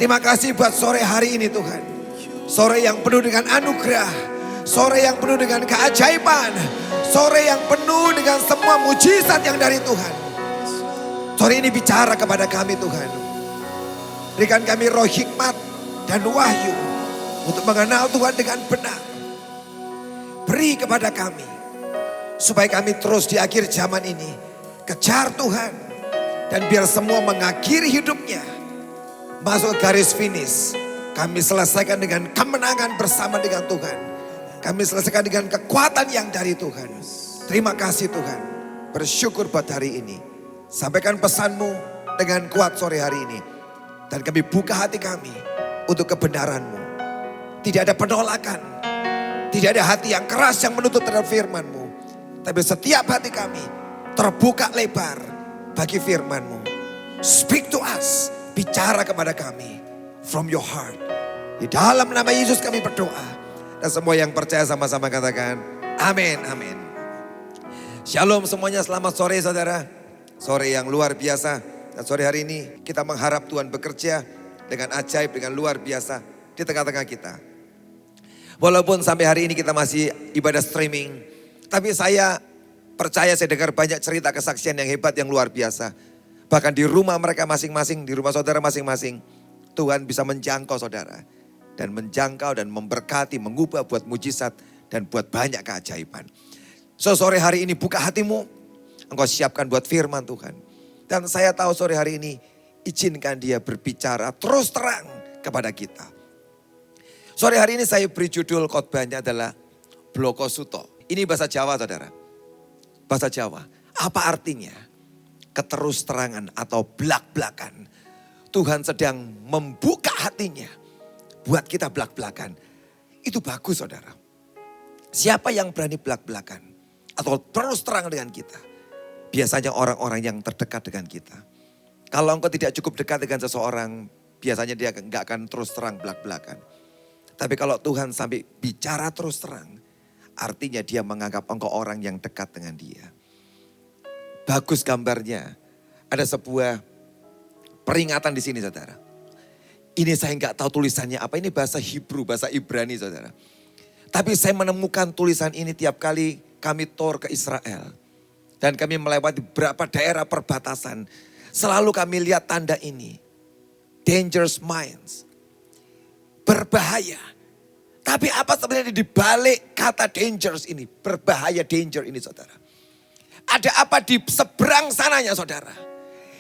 Terima kasih buat sore hari ini Tuhan. Sore yang penuh dengan anugerah. Sore yang penuh dengan keajaiban. Sore yang penuh dengan semua mujizat yang dari Tuhan. Sore ini bicara kepada kami Tuhan. Berikan kami roh hikmat dan wahyu untuk mengenal Tuhan dengan benar. Beri kepada kami supaya kami terus di akhir zaman ini kejar Tuhan. Dan biar semua mengakhiri hidupnya masuk ke garis finish. Kami selesaikan dengan kemenangan bersama dengan Tuhan. Kami selesaikan dengan kekuatan yang dari Tuhan. Terima kasih Tuhan. Bersyukur buat hari ini. Sampaikan pesanmu dengan kuat sore hari ini. Dan kami buka hati kami untuk kebenaran-Mu. Tidak ada penolakan. Tidak ada hati yang keras yang menutup terhadap firman-Mu. Tapi setiap hati kami terbuka lebar bagi firman-Mu. Speak to us. Bicara kepada kami. From your heart. Di dalam nama Yesus kami berdoa. Dan semua yang percaya sama-sama katakan amin, amin. Shalom semuanya, selamat sore saudara. Sore yang luar biasa. Dan sore hari ini kita mengharap Tuhan bekerja dengan ajaib, dengan luar biasa di tengah-tengah kita. Walaupun sampai hari ini kita masih ibadah streaming. Tapi saya percaya, saya dengar banyak cerita kesaksian yang hebat, yang luar biasa. Bahkan di rumah mereka masing-masing, di rumah saudara masing-masing. Tuhan bisa menjangkau saudara. Dan menjangkau dan memberkati, mengubah buat mujizat dan buat banyak keajaiban. So sore hari ini buka hatimu. Engkau siapkan buat firman Tuhan. Dan saya tahu sore hari ini izinkan dia berbicara terus terang kepada kita. Sore hari ini saya beri judul khotbahnya adalah Bloko Suto. Ini bahasa Jawa saudara. Bahasa Jawa. Apa artinya? Keterus terangan atau belak-belakan. Tuhan sedang membuka hatinya buat kita belak-belakan. Itu bagus saudara. Siapa yang berani belak-belakan atau terus terang dengan kita? Biasanya orang-orang yang terdekat dengan kita. Kalau engkau tidak cukup dekat dengan seseorang, biasanya dia enggak akan terus terang belak-belakan. Tapi kalau Tuhan sampai bicara terus terang, artinya dia menganggap engkau orang yang dekat dengan dia. Bagus gambarnya. Ada sebuah peringatan di sini saudara. Ini saya enggak tahu tulisannya apa. Ini bahasa Hebrew, bahasa Ibrani saudara. Tapi saya menemukan tulisan ini tiap kali kami tour ke Israel. Dan kami melewati beberapa daerah perbatasan. Selalu kami lihat tanda ini. Dangerous minds. Berbahaya. Tapi apa sebenarnya di balik kata dangerous ini? Berbahaya, danger ini saudara. Ada apa di seberang sananya saudara?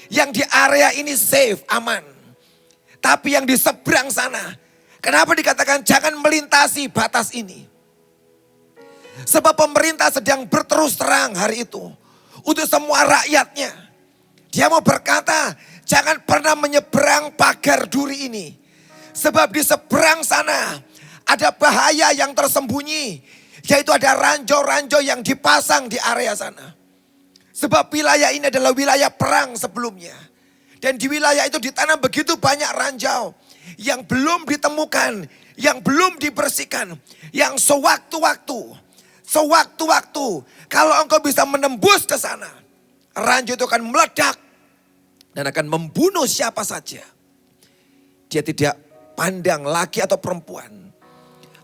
Yang di area ini safe, aman. Tapi yang di seberang sana. Kenapa dikatakan jangan melintasi batas ini? Sebab pemerintah sedang berterus terang hari itu. Untuk semua rakyatnya. Dia mau berkata, jangan pernah menyeberang pagar duri ini. Sebab di seberang sana ada bahaya yang tersembunyi. Yaitu ada ranjau-ranjau yang dipasang di area sana. Sebab wilayah ini adalah wilayah perang sebelumnya. Dan di wilayah itu ditanam begitu banyak ranjau. Yang belum ditemukan, yang belum dibersihkan. Yang sewaktu-waktu kalau engkau bisa menembus ke sana, ranjau itu akan meledak dan akan membunuh siapa saja. Dia tidak pandang laki atau perempuan.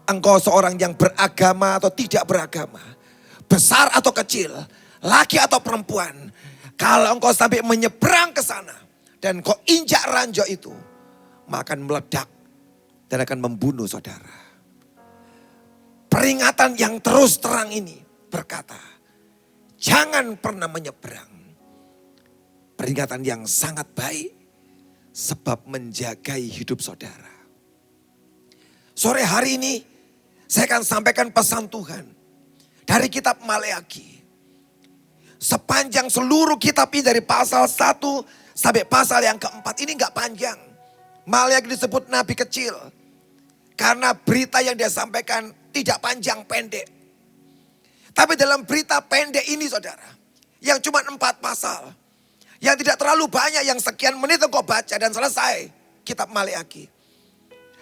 Engkau seorang yang beragama atau tidak beragama, besar atau kecil, laki atau perempuan. Kalau engkau sampai menyeberang ke sana dan engkau injak ranjau itu, maka akan meledak dan akan membunuh saudara. Peringatan yang terus terang ini berkata, jangan pernah menyeberang. Peringatan yang sangat baik sebab menjagai hidup saudara. Sore hari ini saya akan sampaikan pesan Tuhan dari kitab Maleakhi. Sepanjang seluruh kitab ini dari pasal 1 sampai pasal yang keempat ini enggak panjang. Maleakhi disebut nabi kecil. Karena berita yang dia sampaikan tidak panjang, pendek. Tapi dalam berita pendek ini saudara, yang cuma 4 pasal, yang tidak terlalu banyak, yang sekian menit engkau baca dan selesai kitab Maleakhi.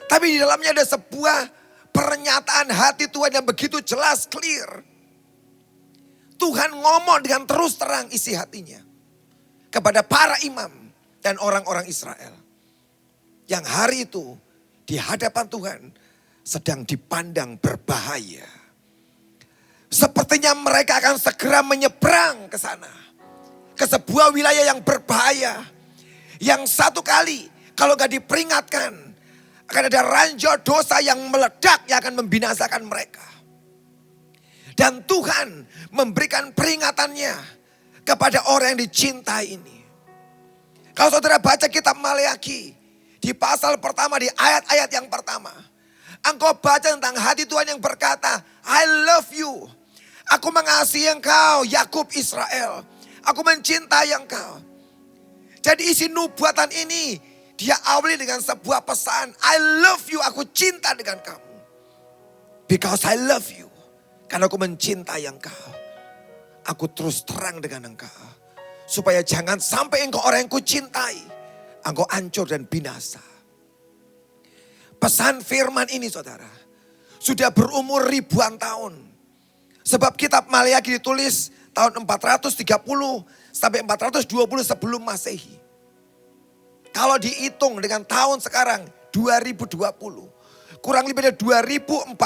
Tapi di dalamnya ada sebuah pernyataan hati Tuhan yang begitu jelas, clear. Tuhan ngomong dengan terus terang isi hatinya kepada para imam dan orang-orang Israel. yang hari itu di hadapan Tuhan sedang dipandang berbahaya. Sepertinya mereka akan segera menyeberang ke sana. Ke sebuah wilayah yang berbahaya. Yang satu kali kalau gak diperingatkan, akan ada ranjau dosa yang meledak yang akan membinasakan mereka. Dan Tuhan memberikan peringatannya kepada orang yang dicintai ini. Kalau saudara baca kitab Maleakhi, di pasal pertama, di ayat-ayat yang pertama. Engkau baca tentang hati Tuhan yang berkata, I love you. Aku mengasihi engkau, Yakub Israel. Aku mencintai engkau. Jadi isi nubuatan ini, dia awali dengan sebuah pesan. I love you, aku cinta dengan kamu. Because I love you. Karena aku mencintai engkau. Aku terus terang dengan engkau. Supaya jangan sampai engkau orang yang kucintai. Engkau hancur dan binasa. Pesan firman ini saudara. Sudah berumur ribuan tahun. Sebab kitab Maleakhi ditulis tahun 430 sampai 420 sebelum Masehi. Kalau dihitung dengan tahun sekarang 2020. Kurang lebih dari 2450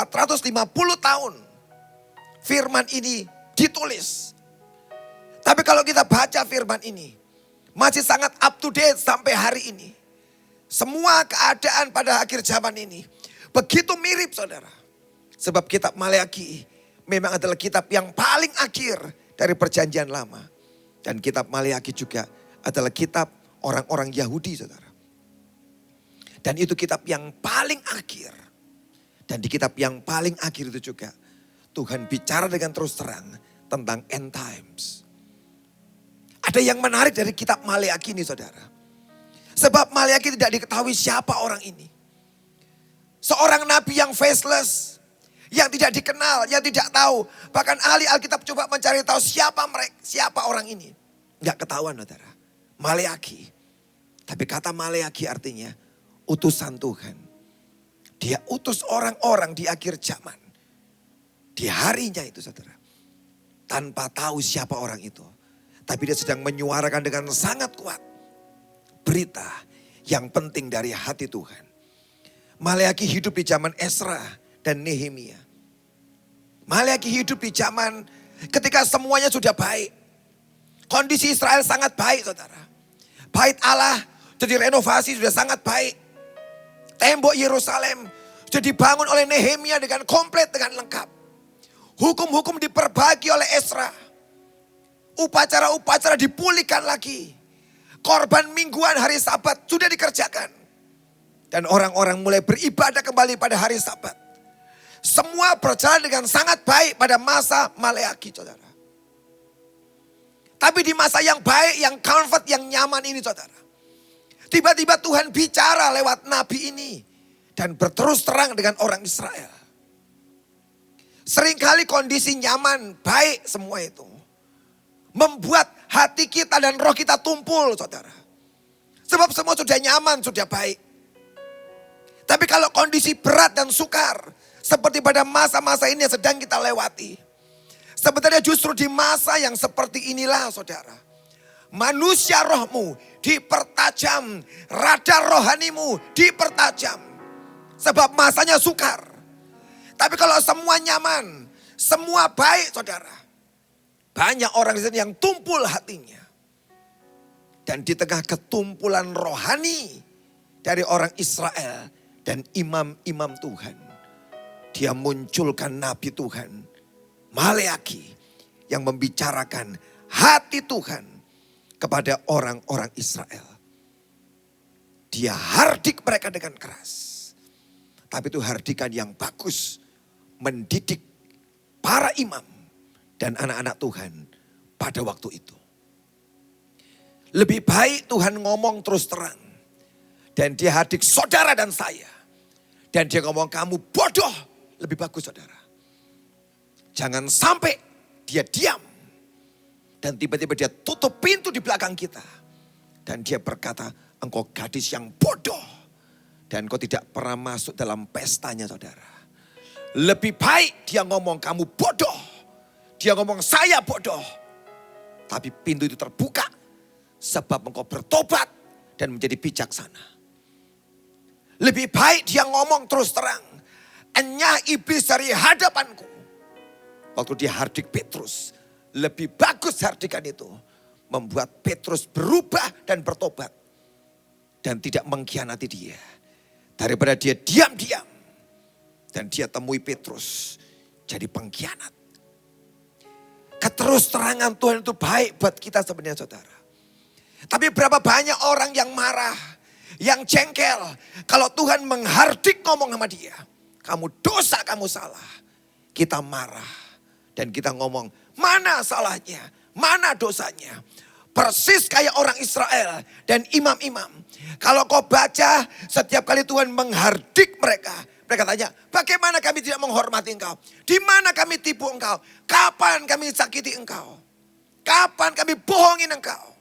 tahun. Firman ini ditulis. Tapi kalau kita baca firman ini. Masih sangat up to date sampai hari ini. Semua keadaan pada akhir zaman ini. Begitu mirip saudara. Sebab kitab Maleakhi memang adalah kitab yang paling akhir dari perjanjian lama. Dan kitab Maleakhi juga adalah kitab orang-orang Yahudi saudara. Dan itu kitab yang paling akhir. Dan di kitab yang paling akhir itu juga Tuhan bicara dengan terus terang tentang end times. Ada yang menarik dari kitab Maleakhi ini saudara. Sebab Maleakhi tidak diketahui siapa orang ini. Seorang nabi yang faceless. Yang tidak dikenal, yang tidak tahu. Bahkan ahli Alkitab coba mencari tahu siapa orang ini. Enggak ketahuan saudara. Maleakhi. Tapi kata Maleakhi artinya utusan Tuhan. Dia utus orang-orang di akhir zaman. Di harinya itu saudara. Tanpa tahu siapa orang itu. Tapi dia sedang menyuarakan dengan sangat kuat. Berita yang penting dari hati Tuhan. Maleakhi hidup di zaman Ezra dan Nehemia. Maleakhi hidup di zaman ketika semuanya sudah baik. Kondisi Israel sangat baik saudara. Bait Allah sudah direnovasi sudah sangat baik. Tembok Yerusalem sudah dibangun oleh Nehemia dengan komplit dengan lengkap. Hukum-hukum diperbaiki oleh Ezra. Upacara-upacara dipulihkan lagi. Korban mingguan hari Sabat sudah dikerjakan. Dan orang-orang mulai beribadah kembali pada hari Sabat. Semua berjalan dengan sangat baik pada masa Maleakhi saudara. Tapi di masa yang baik, yang comfort, yang nyaman ini saudara. Tiba-tiba Tuhan bicara lewat nabi ini. Dan berterus terang dengan orang Israel. Seringkali kondisi nyaman, baik semua itu. Membuat hati kita dan roh kita tumpul saudara. Sebab semua sudah nyaman, sudah baik. Tapi kalau kondisi berat dan sukar. Seperti pada masa-masa ini yang sedang kita lewati. Sebenarnya justru di masa yang seperti inilah saudara. Manusia rohmu dipertajam. Radar rohanimu dipertajam. Sebab masanya sukar. Tapi kalau semua nyaman. Semua baik saudara. Banyak orang di sini yang tumpul hatinya. Dan di tengah ketumpulan rohani dari orang Israel dan imam-imam Tuhan. Dia munculkan nabi Tuhan. Maleakhi yang membicarakan hati Tuhan kepada orang-orang Israel. Dia hardik mereka dengan keras. Tapi itu hardikan yang bagus. Mendidik para imam dan anak-anak Tuhan pada waktu itu. Lebih baik Tuhan ngomong terus terang. Dan dia hardik saudara dan saya. Dan dia ngomong kamu bodoh. Lebih bagus saudara. Jangan sampai dia diam. Dan tiba-tiba dia tutup pintu di belakang kita. Dan dia berkata, engkau gadis yang bodoh. Dan engkau tidak pernah masuk dalam pestanya saudara. Lebih baik dia ngomong kamu bodoh. Dia ngomong saya bodoh. Tapi pintu itu terbuka. Sebab engkau bertobat dan menjadi bijaksana. Lebih baik dia ngomong terus terang. Enyah iblis dari hadapanku. Waktu dia hardik Petrus. Lebih bagus hardikan itu. Membuat Petrus berubah dan bertobat. Dan tidak mengkhianati dia. Daripada dia diam-diam. Dan dia temui Petrus. Jadi pengkhianat. Keterus terangan Tuhan itu baik buat kita sebenarnya saudara. Tapi berapa banyak orang yang marah. Yang jengkel. Kalau Tuhan menghardik ngomong sama dia. Kamu dosa, kamu salah. Kita marah. Dan kita ngomong, mana salahnya? Mana dosanya? Persis kayak orang Israel dan imam-imam. Kalau kau baca, setiap kali Tuhan menghardik mereka. Mereka tanya, bagaimana kami tidak menghormati engkau? Di mana kami tipu engkau? Kapan kami sakiti engkau? Kapan kami bohongin engkau?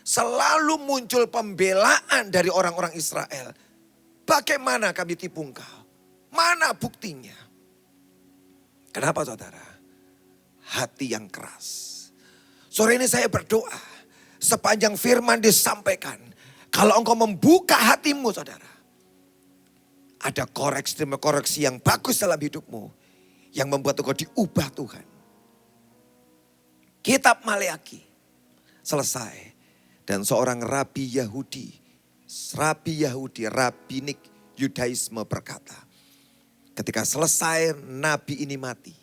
Selalu muncul pembelaan dari orang-orang Israel. Bagaimana kami tipu engkau? Mana buktinya? Kenapa saudara? Hati yang keras. Sore ini saya berdoa. Sepanjang firman disampaikan. Kalau engkau membuka hatimu saudara. Ada koreksi yang bagus dalam hidupmu. Yang membuat engkau diubah Tuhan. Kitab Maleaki. Selesai. Dan seorang rabi Yahudi. Rabinik Yudaisme berkata. Ketika selesai nabi ini mati.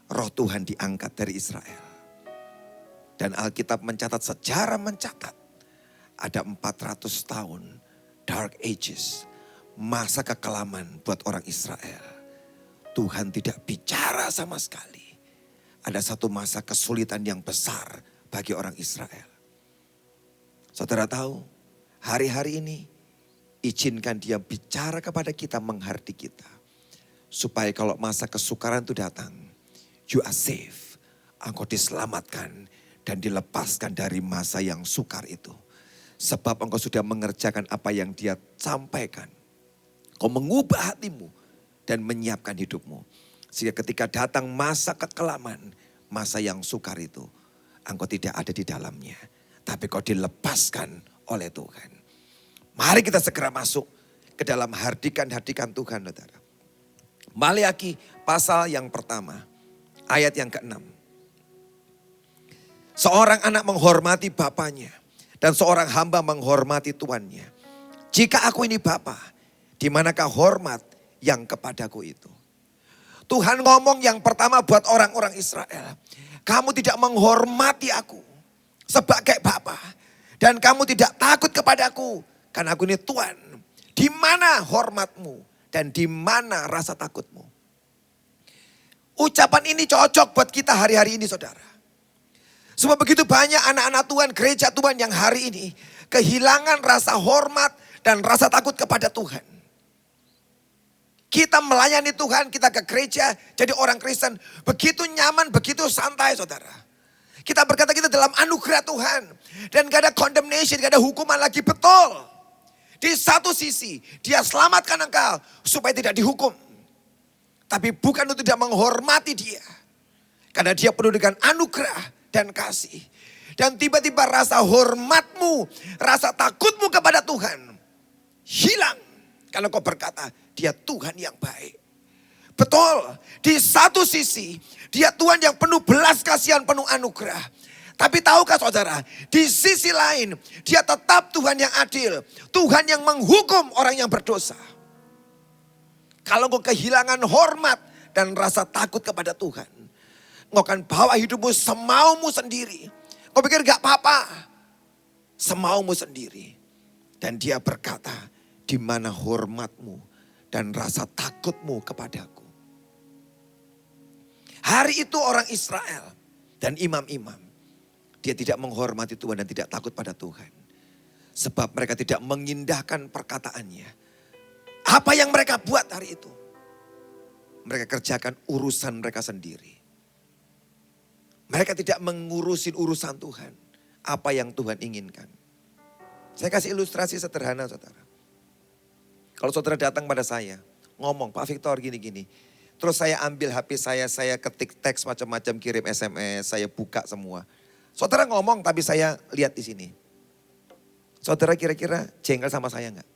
Roh Tuhan diangkat dari Israel. Dan Alkitab mencatat, sejarah mencatat. Ada 400 tahun dark ages. Masa kekelaman buat orang Israel. Tuhan tidak bicara sama sekali. Ada satu masa kesulitan yang besar bagi orang Israel. Saudara tahu, hari-hari ini izinkan dia bicara kepada kita, menghardik kita. Supaya kalau masa kesukaran itu datang, you are safe. Engkau diselamatkan dan dilepaskan dari masa yang sukar itu. Sebab engkau sudah mengerjakan apa yang dia sampaikan. Kau mengubah hatimu dan menyiapkan hidupmu. Sehingga ketika datang masa kekelaman, masa yang sukar itu, engkau tidak ada di dalamnya. Tapi kau dilepaskan oleh Tuhan. Mari kita segera masuk ke dalam hardikan-hardikan Tuhan, saudara. Maleaki pasal yang pertama. Ayat yang ke-6. Seorang anak menghormati bapaknya. Dan seorang hamba menghormati tuannya. Jika aku ini bapa, di manakah hormat yang kepadaku itu? Tuhan ngomong yang pertama buat orang-orang Israel. Kamu tidak menghormati aku sebagai bapa. Dan kamu tidak takut kepadaku. Karena aku ini Tuhan. Di mana hormatmu dan di mana rasa takutmu? Ucapan ini cocok buat kita hari-hari ini saudara. Sebab begitu banyak anak-anak Tuhan, gereja Tuhan yang hari ini kehilangan rasa hormat dan rasa takut kepada Tuhan. Kita melayani Tuhan, kita ke gereja jadi orang Kristen. Begitu nyaman, begitu santai saudara. Kita berkata kita dalam anugerah Tuhan. Dan gak ada condemnation, gak ada hukuman lagi, betul. Di satu sisi dia selamatkan engkau supaya tidak dihukum. Tapi bukan untuk tidak menghormati dia. Karena dia penuh dengan anugerah dan kasih. Dan tiba-tiba rasa hormatmu, rasa takutmu kepada Tuhan hilang. Karena kau berkata, dia Tuhan yang baik. Betul, di satu sisi dia Tuhan yang penuh belas kasihan, penuh anugerah. Tapi tahukah saudara, di sisi lain dia tetap Tuhan yang adil. Tuhan yang menghukum orang yang berdosa. Kalau kau kehilangan hormat dan rasa takut kepada Tuhan. Kau akan bawa hidupmu semaumu sendiri. Kau pikir gak apa-apa. Semaumu sendiri. Dan dia berkata, di mana hormatmu dan rasa takutmu kepadaku. Hari itu orang Israel dan imam-imam. Dia tidak menghormati Tuhan dan tidak takut pada Tuhan. Sebab mereka tidak mengindahkan perkataannya. Apa yang mereka buat hari itu? Mereka kerjakan urusan mereka sendiri. Mereka tidak mengurusin urusan Tuhan. Apa yang Tuhan inginkan. Saya kasih ilustrasi sederhana saudara. Kalau saudara datang pada saya, ngomong, Pak Victor gini-gini. Terus saya ambil HP saya ketik teks macam-macam, kirim SMS, saya buka semua. Saudara ngomong tapi saya lihat di sini. Saudara kira-kira jengkel sama saya enggak?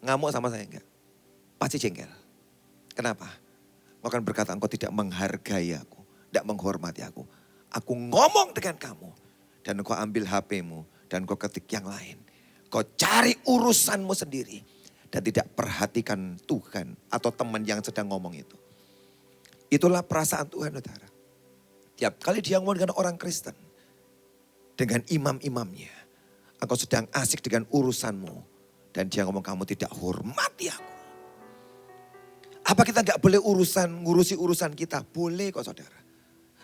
Ngamuk sama saya enggak? Pasti jengkel. Kenapa? Engkau akan berkata engkau tidak menghargai aku, tidak menghormati aku. Aku ngomong dengan kamu dan engkau ambil HP-mu dan engkau ketik yang lain. Kau cari urusanmu sendiri dan tidak perhatikan Tuhan atau teman yang sedang ngomong itu. Itulah perasaan Tuhan, saudara. Tiap kali dia ngomong dengan orang Kristen, dengan imam-imamnya, engkau sedang asik dengan urusanmu. Dan dia ngomong kamu tidak hormati aku. Apa kita gak boleh ngurusi urusan kita? Boleh kok saudara.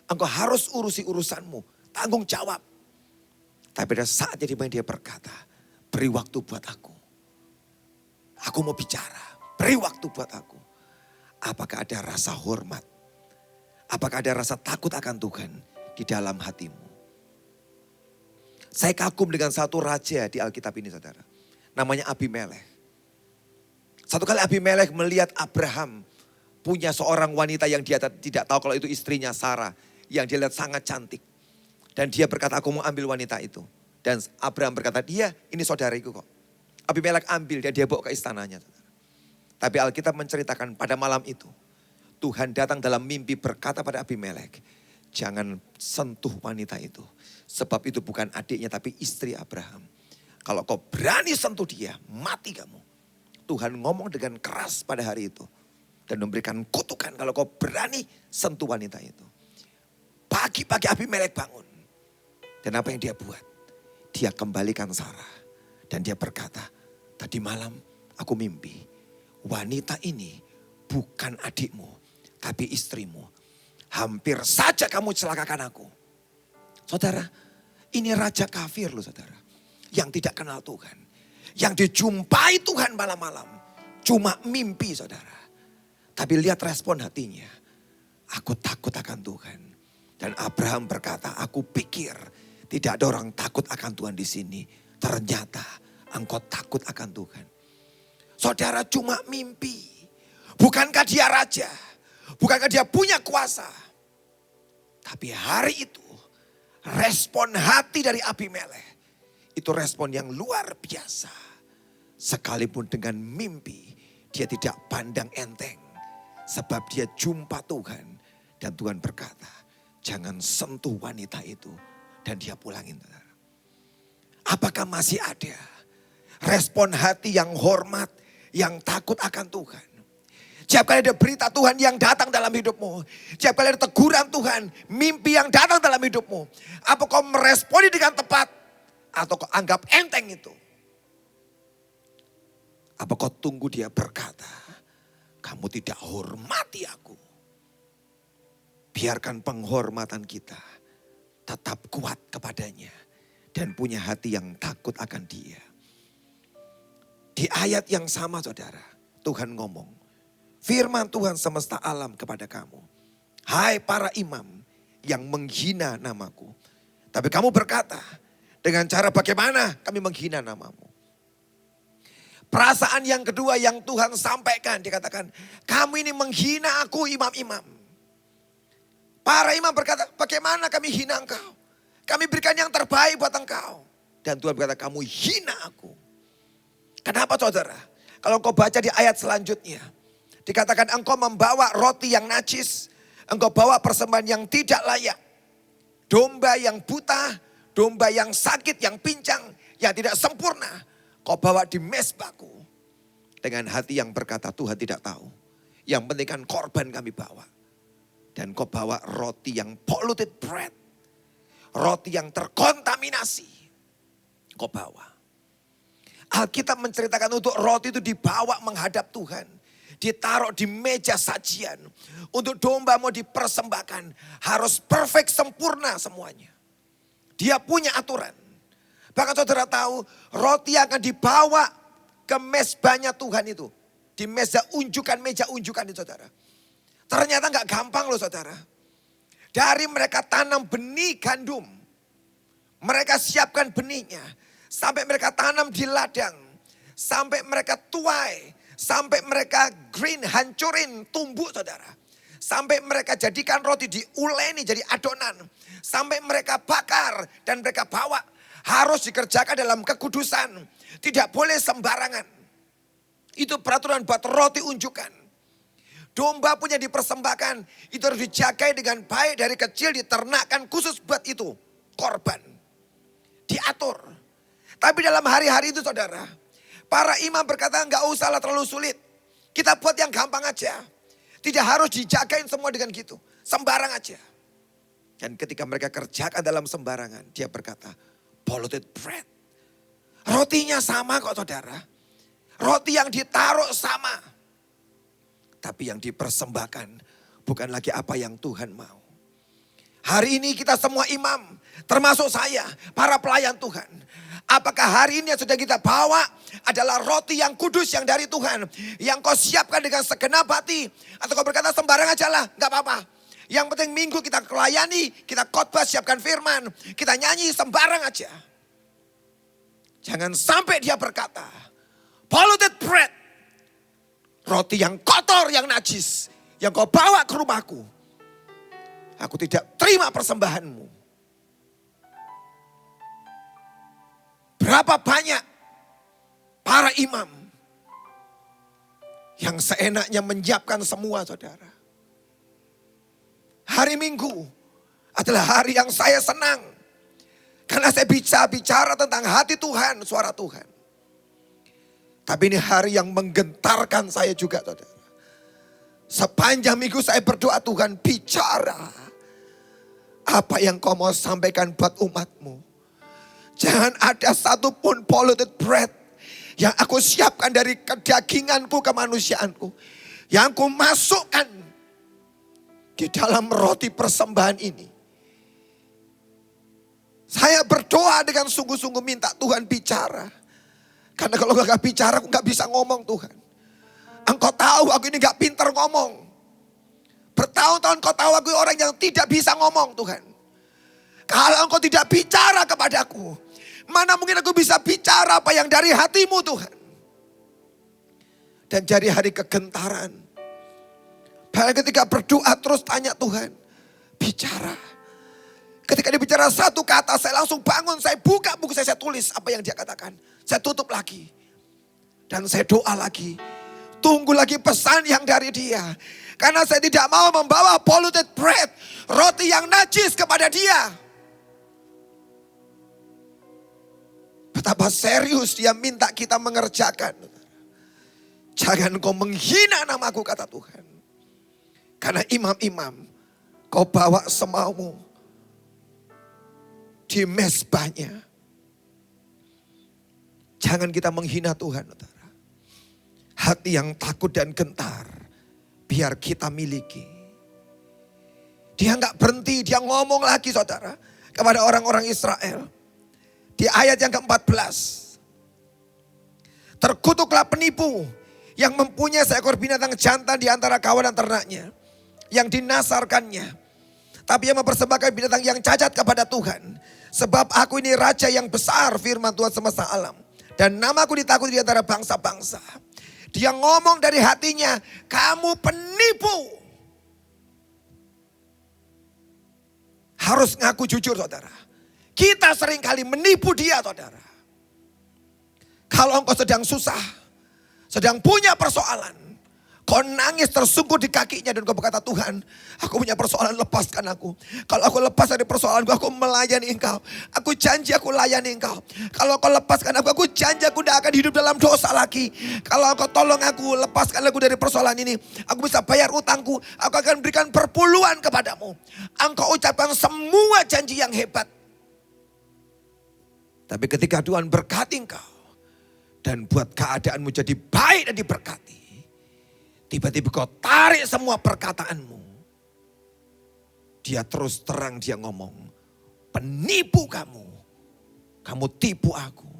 Engkau harus urusi urusanmu, tanggung jawab. Tapi pada saatnya dimana dia berkata, beri waktu buat aku. Aku mau bicara, beri waktu buat aku. Apakah ada rasa hormat? Apakah ada rasa takut akan Tuhan di dalam hatimu? Saya kagum dengan satu raja di Alkitab ini saudara. Namanya Abimelek. Satu kali Abimelek melihat Abraham punya seorang wanita yang dia tidak tahu kalau itu istrinya Sarah. Yang dia lihat sangat cantik. Dan dia berkata aku mau ambil wanita itu. Dan Abraham berkata dia ini saudariku kok. Abimelek ambil dan dia bawa ke istananya. Tapi Alkitab menceritakan pada malam itu. Tuhan datang dalam mimpi berkata pada Abimelek. Jangan sentuh wanita itu. Sebab itu bukan adiknya tapi istri Abraham. Kalau kau berani sentuh dia, mati kamu. Tuhan ngomong dengan keras pada hari itu. Dan memberikan kutukan kalau kau berani sentuh wanita itu. Pagi-pagi Abimelek bangun. Dan apa yang dia buat? Dia kembalikan Sarah. Dan dia berkata, tadi malam aku mimpi. Wanita ini bukan adikmu, tapi istrimu. Hampir saja kamu celakakan aku. Saudara, ini raja kafir loh saudara. Yang tidak kenal Tuhan. Yang dijumpai Tuhan malam-malam. Cuma mimpi saudara. Tapi lihat respon hatinya. Aku takut akan Tuhan. Dan Abraham berkata, aku pikir tidak ada orang takut akan Tuhan di sini. Ternyata engkau takut akan Tuhan. Saudara cuma mimpi. Bukankah dia raja? Bukankah dia punya kuasa? Tapi hari itu respon hati dari Abimelek. Itu respon yang luar biasa. Sekalipun dengan mimpi, dia tidak pandang enteng. Sebab dia jumpa Tuhan. Dan Tuhan berkata, jangan sentuh wanita itu. Dan dia pulangin. Apakah masih ada respon hati yang hormat, yang takut akan Tuhan? Setiap kali ada berita Tuhan yang datang dalam hidupmu. Setiap kali ada teguran Tuhan, mimpi yang datang dalam hidupmu. Apa kau meresponi dengan tepat? Atau kau anggap enteng itu? Apa kau tunggu dia berkata, kamu tidak hormati aku. Biarkan penghormatan kita tetap kuat kepadanya. Dan punya hati yang takut akan dia. Di ayat yang sama saudara, Tuhan ngomong. Firman Tuhan semesta alam kepada kamu. Hai para imam yang menghina namaku. Tapi kamu berkata, dengan cara bagaimana kami menghina namamu? Perasaan yang kedua yang Tuhan sampaikan, dikatakan, kamu ini menghina aku imam-imam. Para imam berkata, bagaimana kami hina engkau? Kami berikan yang terbaik buat engkau. Dan Tuhan berkata, kamu hina aku. Kenapa saudara? Kalau kau baca di ayat selanjutnya. Dikatakan engkau membawa roti yang najis. Engkau bawa persembahan yang tidak layak. Domba yang buta, domba yang sakit, yang pincang, yang tidak sempurna. Kau bawa di mezbahku. Dengan hati yang berkata Tuhan tidak tahu. Yang penting kan korban kami bawa. Dan kau bawa roti yang polluted bread. Roti yang terkontaminasi. Kau bawa. Alkitab menceritakan untuk roti itu dibawa menghadap Tuhan. Ditaruh di meja sajian. Untuk domba mau dipersembahkan. Harus perfect, sempurna semuanya. Dia punya aturan. Bahkan saudara tahu roti yang akan dibawa ke mezbahnya Tuhan itu. Di meja unjukan itu saudara. Ternyata gak gampang loh saudara. Dari mereka tanam benih gandum. Mereka siapkan benihnya. Sampai mereka tanam di ladang. Sampai mereka tuai. Sampai mereka green, hancurin, tumbuk saudara. Sampai mereka jadikan roti diuleni jadi adonan. Sampai mereka bakar dan mereka bawa. Harus dikerjakan dalam kekudusan. Tidak boleh sembarangan. Itu peraturan buat roti unjukan. Domba punya dipersembahkan, itu harus dijagai dengan baik dari kecil, diternakkan khusus buat itu. Korban. Diatur. Tapi dalam hari-hari itu saudara, para imam berkata enggak usahlah terlalu sulit. Kita buat yang gampang aja. Tidak harus dijagain semua dengan gitu. Sembarang aja. Dan ketika mereka kerjakan dalam sembarangan, dia berkata, polluted bread. Rotinya sama kok saudara. Roti yang ditaruh sama. Tapi yang dipersembahkan bukan lagi apa yang Tuhan mau. Hari ini kita semua imam, termasuk saya, para pelayan Tuhan. Apakah hari ini yang sudah kita bawa adalah roti yang kudus yang dari Tuhan. Yang kau siapkan dengan segenap hati. Atau kau berkata sembarang aja lah, gak apa-apa. Yang penting minggu kita kelayani, kita khotbah, siapkan firman. Kita nyanyi sembarang aja. Jangan sampai dia berkata, polluted bread. Roti yang kotor, yang najis. Yang kau bawa ke rumahku. Aku tidak terima persembahanmu. Berapa banyak para imam yang seenaknya menyiapkan semua saudara. Hari Minggu adalah hari yang saya senang. Karena saya bicara tentang hati Tuhan, suara Tuhan. Tapi ini hari yang menggentarkan saya juga saudara. Sepanjang minggu saya berdoa, Tuhan bicara. Apa yang kau mau sampaikan buat umatmu. Jangan ada satupun polluted bread yang aku siapkan dari kedaginganku, kemanusiaanku. Yang aku masukkan di dalam roti persembahan ini. Saya berdoa dengan sungguh-sungguh minta Tuhan bicara. Karena kalau gak bicara aku gak bisa ngomong Tuhan. Engkau tahu aku ini gak pintar ngomong. Bertahun-tahun kau tahu aku orang yang tidak bisa ngomong Tuhan. Kalau engkau tidak bicara kepadaku, mana mungkin aku bisa bicara apa yang dari hatimu Tuhan. Dan jadi hari kegentaran. Bahkan ketika berdoa terus tanya Tuhan, bicara. Ketika dia bicara satu kata, saya langsung bangun, saya buka buku saya tulis apa yang dia katakan. Saya tutup lagi. Dan saya doa lagi. Tunggu lagi pesan yang dari dia. Karena saya tidak mau membawa polluted bread, roti yang najis kepada dia. Betapa serius dia minta kita mengerjakan. Jangan kau menghina namaku kata Tuhan. Karena imam-imam kau bawa semaumu di mezbahnya. Jangan kita menghina Tuhan. Saudara. Hati yang takut dan gentar biar kita miliki. Dia gak berhenti, dia ngomong lagi saudara kepada orang-orang Israel. Di ayat yang ke-14. Terkutuklah penipu yang mempunyai seekor binatang jantan di antara kawan dan ternaknya. Yang dinasarkannya. Tapi yang mempersembahkan binatang yang cacat kepada Tuhan. Sebab aku ini raja yang besar firman Tuhan semesta alam. Dan namaku ditakuti di antara bangsa-bangsa. Dia ngomong dari hatinya, kamu penipu. Harus ngaku jujur saudara. Kita seringkali menipu dia saudara. Kalau engkau sedang susah, sedang punya persoalan, kau nangis tersungkur di kakinya dan kau berkata, Tuhan, aku punya persoalan, lepaskan aku. Kalau aku lepas dari persoalanku, aku melayani engkau. Aku janji aku layani engkau. Kalau kau lepaskan aku janji aku tidak akan hidup dalam dosa lagi. Kalau kau tolong aku, lepaskan aku dari persoalan ini. Aku bisa bayar utangku, aku akan berikan perpuluhan kepadamu. Engkau ucapkan semua janji yang hebat. Tapi ketika Tuhan berkati engkau, dan buat keadaanmu jadi baik dan diberkati. Tiba-tiba kau tarik semua perkataanmu. Dia terus terang dia ngomong. Penipu kamu. Kamu tipu aku.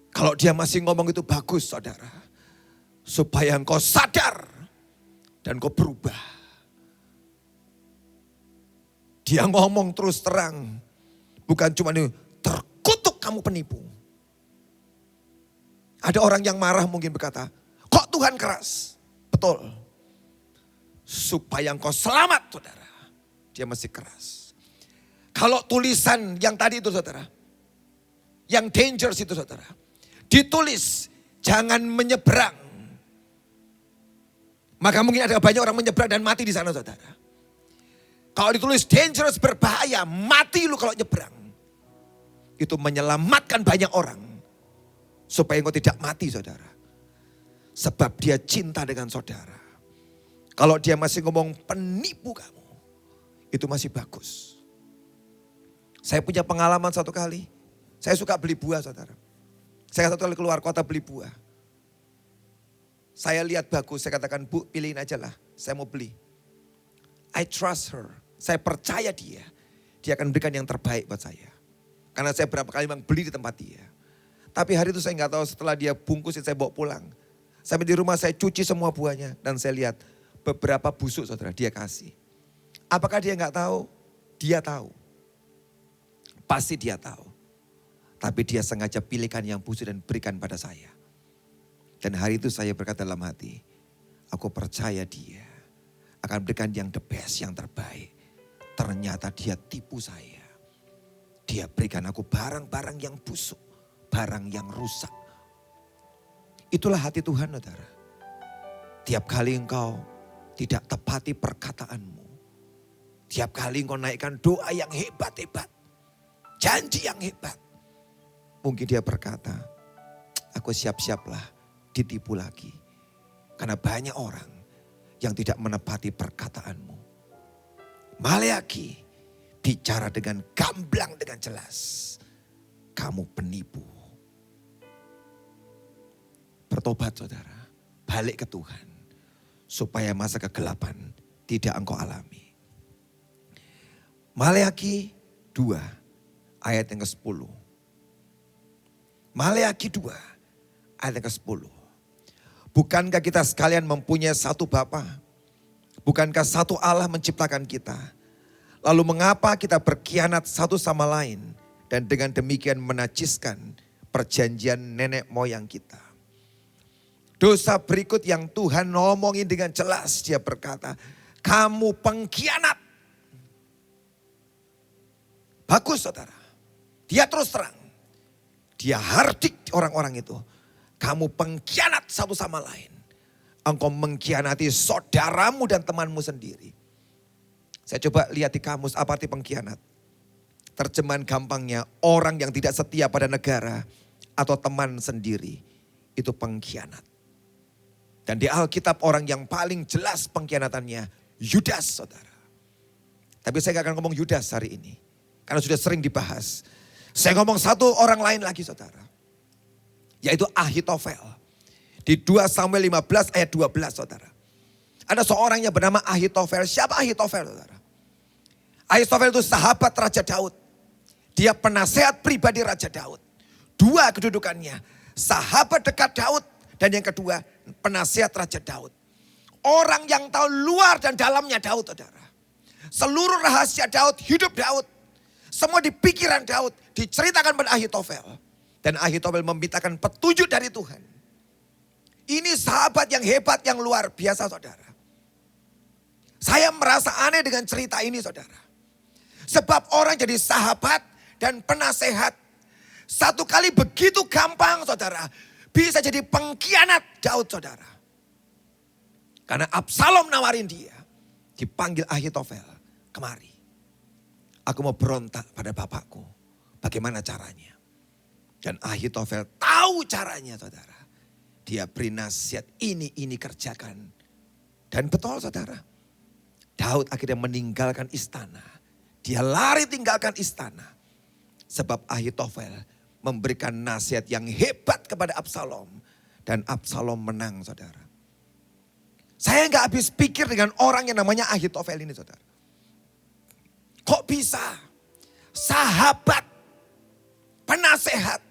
Kalau dia masih ngomong itu bagus saudara. Supaya engkau sadar. Dan kau berubah. Dia ngomong terus terang. Bukan cuma ini. Terkutuk kamu penipu. Ada orang yang marah mungkin berkata, kok Tuhan keras? Betul. Supaya engkau selamat saudara. Dia masih keras. Kalau tulisan yang tadi itu saudara. Yang dangerous itu saudara. ditulis jangan menyeberang. Maka mungkin ada banyak orang menyeberang dan mati di sana saudara. Kalau ditulis dangerous, berbahaya, mati lu kalau nyeberang. Itu menyelamatkan banyak orang. Supaya engkau tidak mati saudara. Sebab dia cinta dengan saudara. Kalau dia masih ngomong penipu kamu, itu masih bagus. Saya punya pengalaman satu kali. Saya suka beli buah saudara. Saya satu kali keluar kota beli buah. Saya lihat bagus, saya katakan, Bu pilihin aja lah, saya mau beli. I trust her, saya percaya dia. Dia akan berikan yang terbaik buat saya. Karena saya berapa kali memang beli di tempat dia. Tapi hari itu saya nggak tahu, setelah dia bungkusin saya bawa pulang. Sampai di rumah saya cuci semua buahnya. Dan saya lihat beberapa busuk saudara, dia kasih. Apakah dia nggak tahu? Dia tahu. Pasti dia tahu. Tapi dia sengaja pilihkan yang busuk dan berikan pada saya. Dan hari itu saya berkata dalam hati, aku percaya dia akan berikan yang the best, yang terbaik. Ternyata dia tipu saya. Dia berikan aku barang-barang yang busuk, barang yang rusak. Itulah hati Tuhan saudara. Tiap kali engkau tidak tepati perkataanmu. Tiap kali engkau naikkan doa yang hebat-hebat. Janji yang hebat. Mungkin dia berkata, aku siap-siaplah ditipu lagi. Karena banyak orang yang tidak menepati perkataanmu. Maleaki bicara dengan gamblang, dengan jelas. Kamu penipu. Bertobat saudara. Balik ke Tuhan. Supaya masa kegelapan tidak engkau alami. Maleaki 2 ayat yang ke-10. Maleaki 2 ayat yang ke-10. Bukankah kita sekalian mempunyai satu Bapa? Bukankah satu Allah menciptakan kita? Lalu mengapa kita berkhianat satu sama lain dan dengan demikian menajiskan perjanjian nenek moyang kita? Dosa berikut yang Tuhan ngomongin dengan jelas, dia berkata, kamu pengkhianat. Bagus saudara, dia terus terang. Dia hardik orang-orang itu. Kamu pengkhianat satu sama lain. Engkau mengkhianati saudaramu dan temanmu sendiri. Saya coba lihat di kamus apa arti pengkhianat. Terjemahan gampangnya, orang yang tidak setia pada negara atau teman sendiri. Itu pengkhianat. Dan di Alkitab orang yang paling jelas pengkhianatannya Yudas saudara. Tapi saya gak akan ngomong Yudas hari ini. Karena sudah sering dibahas. Saya ngomong satu orang lain lagi saudara. Yaitu Ahitofel. Di 2 Samuel 15 ayat 12 saudara. Ada seorang yang bernama Ahitofel. Siapa Ahitofel saudara? Ahitofel itu sahabat Raja Daud. Dia penasehat pribadi Raja Daud. 2 kedudukannya. Sahabat dekat Daud. Dan yang kedua penasehat Raja Daud. Orang yang tahu luar dan dalamnya Daud saudara. Seluruh rahasia Daud, hidup Daud. Semua di pikiran Daud diceritakan pada Ahitofel. Dan Ahitofel memintakan petunjuk dari Tuhan. Ini sahabat yang hebat, yang luar biasa saudara. Saya merasa aneh dengan cerita ini saudara. Sebab orang jadi sahabat dan penasehat. Satu kali begitu gampang saudara. Bisa jadi pengkhianat Daud saudara. Karena Absalom nawarin dia. Dipanggil Ahitofel, kemari. Aku mau berontak pada bapakku. Bagaimana caranya? Dan Ahitofel tahu caranya saudara. Dia beri nasihat ini kerjakan. Dan betul saudara. Daud akhirnya meninggalkan istana. Dia lari tinggalkan istana. Sebab Ahitofel memberikan nasihat yang hebat kepada Absalom. Dan Absalom menang saudara. Saya gak habis pikir dengan orang yang namanya Ahitofel ini saudara. Kok bisa sahabat, penasehat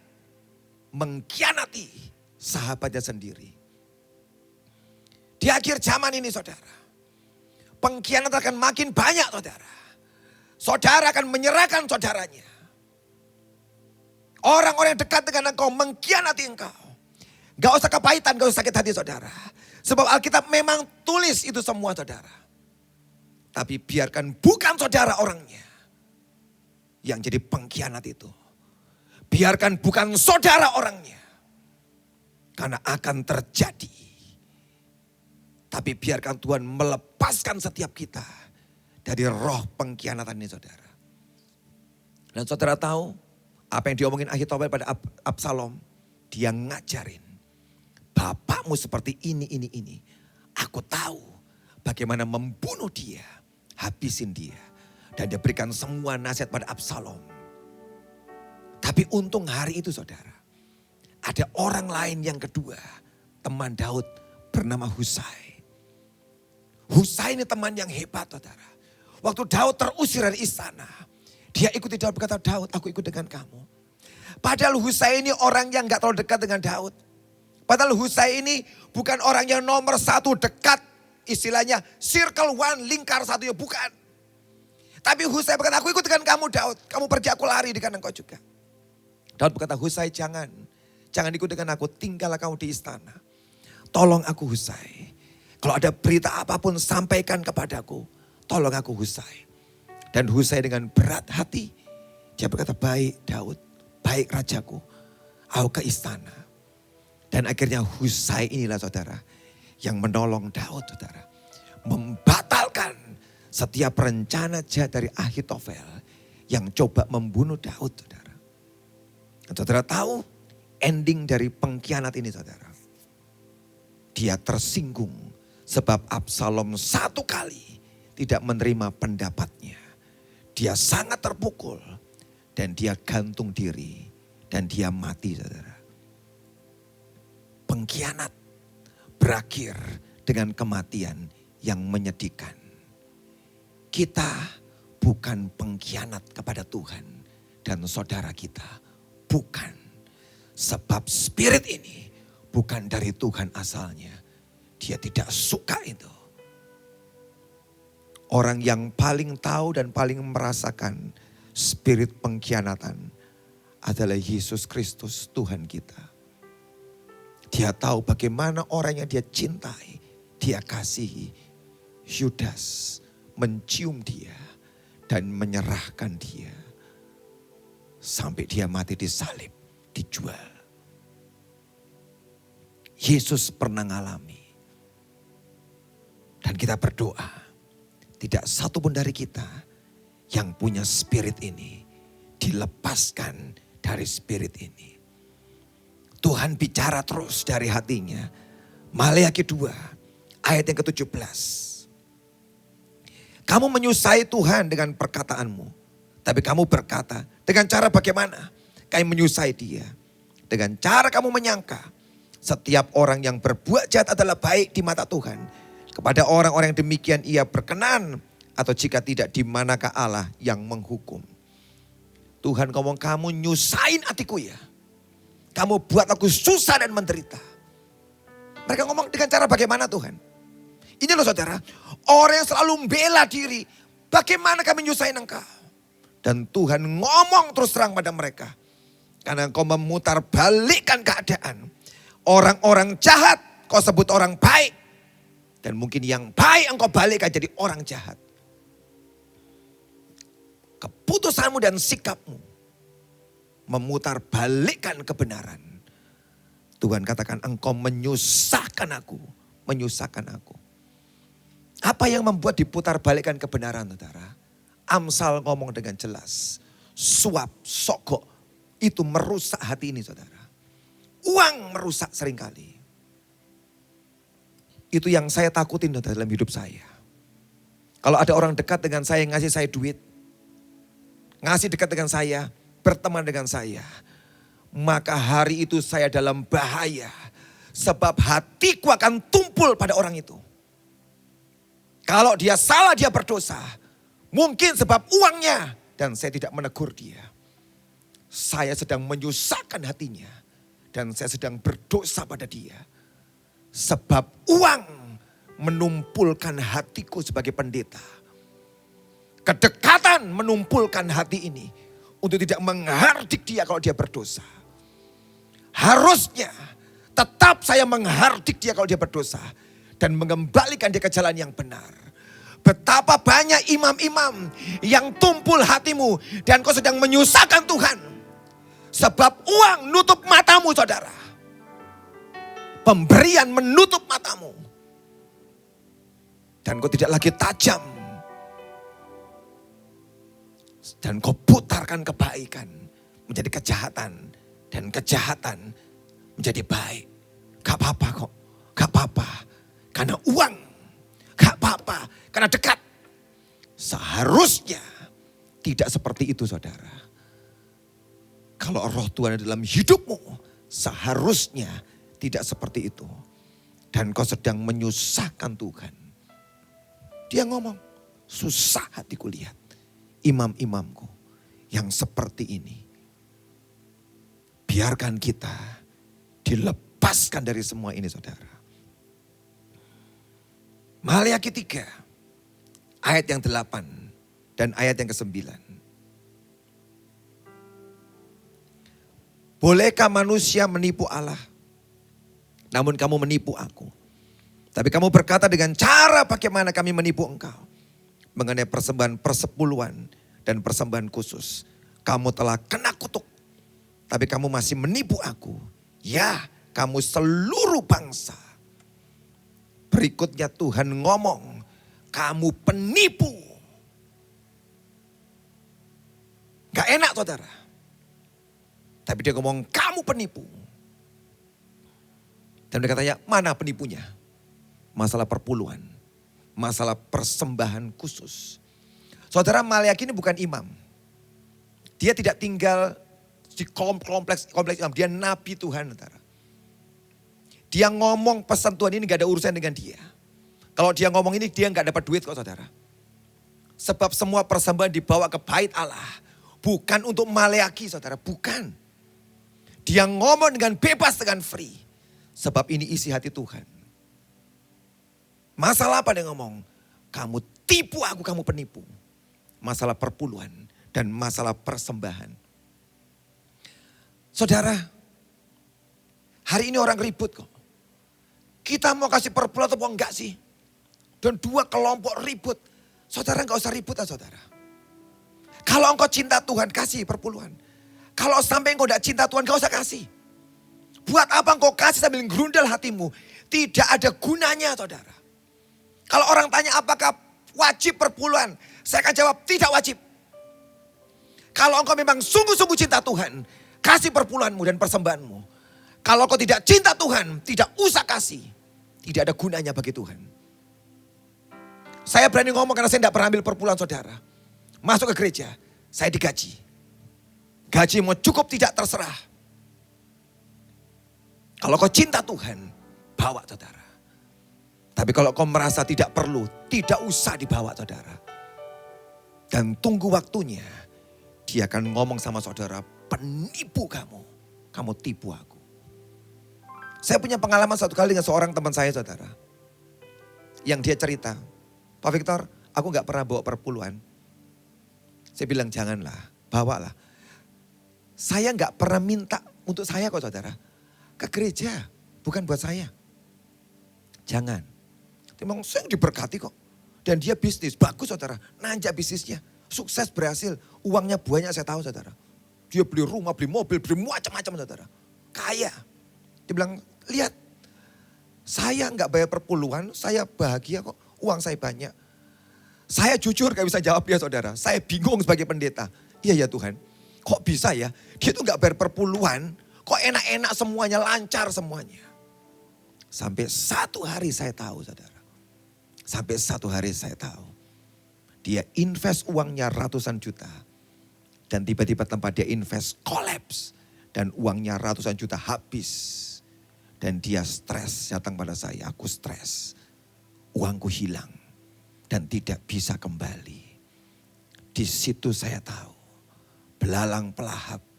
mengkhianati sahabatnya sendiri. Di akhir zaman ini saudara. Pengkhianat akan makin banyak saudara. Saudara akan menyerahkan saudaranya. Orang-orang yang dekat dengan engkau mengkhianati engkau. Gak usah kepahitan, gak usah sakit hati saudara. Sebab Alkitab memang tulis itu semua saudara. Tapi biarkan bukan saudara orangnya yang jadi pengkhianat itu. Biarkan bukan saudara orangnya Karena akan terjadi. Tapi biarkan Tuhan melepaskan setiap kita dari roh pengkhianatan ini saudara. Dan saudara tahu apa yang diomongin Ahitofel pada Absalom. Dia ngajarin, bapakmu seperti ini. Aku tahu bagaimana membunuh dia, habisin dia. Dan dia berikan semua nasihat pada Absalom. Tapi untung hari itu saudara, ada orang lain yang kedua, teman Daud bernama Husai. Husai ini teman yang hebat saudara. Waktu Daud terusir dari istana, dia ikuti Daud, berkata, Daud aku ikut dengan kamu. Padahal Husai ini orang yang gak terlalu dekat dengan Daud. Padahal Husai ini bukan orang yang nomor satu dekat. Istilahnya circle one, lingkar satu ya bukan. Tapi Husai berkata, aku ikut dengan kamu Daud. Kamu pergi, aku lari dengan engkau juga. Daud berkata, Husai jangan ikut dengan aku, tinggallah kamu di istana. Tolong aku Husai. Kalau ada berita apapun sampaikan kepadaku. Tolong aku Husai. Dan Husai dengan berat hati, dia berkata, baik Daud. Baik rajaku, aku ke istana. Dan akhirnya Husai inilah saudara, yang menolong Daud saudara. Membatalkan setiap rencana jahat dari Ahitofel yang coba membunuh Daud saudara. Dan saudara tahu ending dari pengkhianat ini saudara. Dia tersinggung sebab Absalom satu kali tidak menerima pendapatnya. Dia sangat terpukul. Dan dia gantung diri. Dan dia mati saudara. Pengkhianat berakhir dengan kematian yang menyedihkan. Kita bukan pengkhianat kepada Tuhan. Dan saudara kita bukan. Sebab spirit ini bukan dari Tuhan asalnya. Dia tidak suka itu. Orang yang paling tahu dan paling merasakan spirit pengkhianatan adalah Yesus Kristus Tuhan kita. Dia tahu bagaimana orang yang dia cintai, dia kasihi. Yudas mencium dia dan menyerahkan dia. Sampai dia mati disalib, dijual. Yesus pernah ngalami. Dan kita berdoa, tidak satu pun dari kita yang punya spirit ini dilepaskan dari spirit ini. Tuhan bicara terus dari hatinya. Maleakhi 2 ayat yang ke-17. Kamu menyusahai Tuhan dengan perkataanmu. Tapi kamu berkata, dengan cara bagaimana? Kamu menyusahai dia. Dengan cara kamu menyangka setiap orang yang berbuat jahat adalah baik di mata Tuhan. Kepada orang-orang yang demikian ia berkenan. Atau jika tidak, di manakah Allah yang menghukum? Tuhan ngomong, kamu nyusahin hatiku ya. Kamu buat aku susah dan menderita. Mereka ngomong dengan cara bagaimana Tuhan? Ini loh saudara, orang yang selalu membela diri. Bagaimana kami nyusahin engkau? Dan Tuhan ngomong terus terang pada mereka. Karena engkau memutar balikkan keadaan. Orang-orang jahat kau sebut orang baik. Dan mungkin yang baik engkau balikkan jadi orang jahat. Keputusanmu dan sikapmu memutar balikkan kebenaran. Tuhan katakan engkau menyusahkan aku. Menyusahkan aku. Apa yang membuat diputar balikkan kebenaran saudara? Amsal ngomong dengan jelas. Suap, sogok itu merusak hati ini saudara. Uang merusak seringkali. Itu yang saya takutin dalam hidup saya. Kalau ada orang dekat dengan saya yang ngasih saya duit. Ngasih dekat dengan saya, berteman dengan saya. Maka hari itu saya dalam bahaya. Sebab hatiku akan tumpul pada orang itu. Kalau dia salah, dia berdosa. Mungkin sebab uangnya. Dan saya tidak menegur dia. Saya sedang menyusahkan hatinya. Dan saya sedang berdosa pada dia. Sebab uang menumpulkan hatiku sebagai pendeta. Kedekatan menumpulkan hati ini. Untuk tidak menghardik dia kalau dia berdosa. Harusnya tetap saya menghardik dia kalau dia berdosa. Dan mengembalikan dia ke jalan yang benar. Betapa banyak imam-imam yang tumpul hatimu. Dan kau sedang menyusahkan Tuhan. Sebab uang nutup matamu saudara. Pemberian menutup matamu. Dan kau tidak lagi tajam. Dan kau putarkan kebaikan menjadi kejahatan. Dan kejahatan menjadi baik. Gak apa-apa kok. Gak apa-apa. Karena uang. Gak apa-apa. Karena dekat. Seharusnya tidak seperti itu saudara. Kalau roh Tuhan dalam hidupmu. Seharusnya tidak seperti itu. Dan kau sedang menyusahkan Tuhan. Dia ngomong, susah hatiku lihat imam-imamku yang seperti ini. Biarkan kita dilepaskan dari semua ini saudara. Maleakhi 3 ayat yang 8 dan ayat yang ke-9. Bolehkah manusia menipu Allah? Namun kamu menipu aku. Tapi kamu berkata dengan cara bagaimana kami menipu engkau. Mengenai persembahan persepuluhan dan persembahan khusus. Kamu telah kena kutuk. Tapi kamu masih menipu aku. Ya, kamu seluruh bangsa. Berikutnya Tuhan ngomong, kamu penipu. Gak enak saudara. Tapi dia ngomong, kamu penipu. Dan dia katanya, mana penipunya? Masalah perpuluhan. Masalah persembahan khusus. Saudara, Maleakhi ini bukan imam. Dia tidak tinggal di kompleks imam. Dia nabi Tuhan. Saudara. Dia ngomong pesan Tuhan ini gak ada urusan dengan dia. Kalau dia ngomong ini dia gak dapat duit kok saudara. Sebab semua persembahan dibawa ke bait Allah. Bukan untuk Maleakhi saudara, bukan. Dia ngomong dengan bebas, dengan free. Sebab ini isi hati Tuhan. Masalah apa dia ngomong? Kamu tipu aku, kamu penipu. Masalah perpuluhan dan masalah persembahan. Saudara, hari ini orang ribut kok. Kita mau kasih perpuluhan atau enggak sih? Dan dua kelompok ribut. Saudara enggak usah ribut lah saudara. Kalau engkau cinta Tuhan, kasih perpuluhan. Kalau sampai engkau enggak cinta Tuhan, enggak usah kasih. Buat apa engkau kasih sambil gerundal hatimu? Tidak ada gunanya saudara. Kalau orang tanya apakah wajib perpuluhan? Saya akan jawab tidak wajib. Kalau engkau memang sungguh-sungguh cinta Tuhan, kasih perpuluhanmu dan persembahanmu. Kalau engkau tidak cinta Tuhan, tidak usah kasih. Tidak ada gunanya bagi Tuhan. Saya berani ngomong karena saya tidak pernah ambil perpuluhan saudara. Masuk ke gereja, saya digaji. Gaji mau cukup tidak terserah. Kalau kau cinta Tuhan, bawa saudara. Tapi kalau kau merasa tidak perlu, tidak usah dibawa saudara. Dan tunggu waktunya, dia akan ngomong sama saudara, penipu kamu. Kamu tipu aku. Saya punya pengalaman satu kali dengan seorang teman saya saudara. Yang dia cerita, Pak Victor, aku gak pernah bawa perpuluhan. Saya bilang janganlah, bawalah. Saya gak pernah minta untuk saya kok saudara. Ke gereja, bukan buat saya. Jangan. Memang saya diberkati kok. Dan dia bisnis, bagus saudara. Nanjak bisnisnya, sukses berhasil. Uangnya banyak saya tahu saudara. Dia beli rumah, beli mobil, beli macam-macam saudara. Kaya. Dia bilang, lihat. Saya gak bayar perpuluhan, saya bahagia kok. Uang saya banyak. Saya jujur gak bisa jawab dia saudara. Saya bingung sebagai pendeta. Iya ya Tuhan, kok bisa ya? Dia tuh gak bayar perpuluhan. Kok enak-enak semuanya, lancar semuanya. Sampai satu hari saya tahu saudara. Sampai satu hari saya tahu. Dia invest uangnya ratusan juta. Dan tiba-tiba tempat dia invest kolaps. Dan uangnya ratusan juta habis. Dan dia stres datang pada saya. Aku stres. Uangku hilang. Dan tidak bisa kembali. Di situ saya tahu. Belalang pelahap.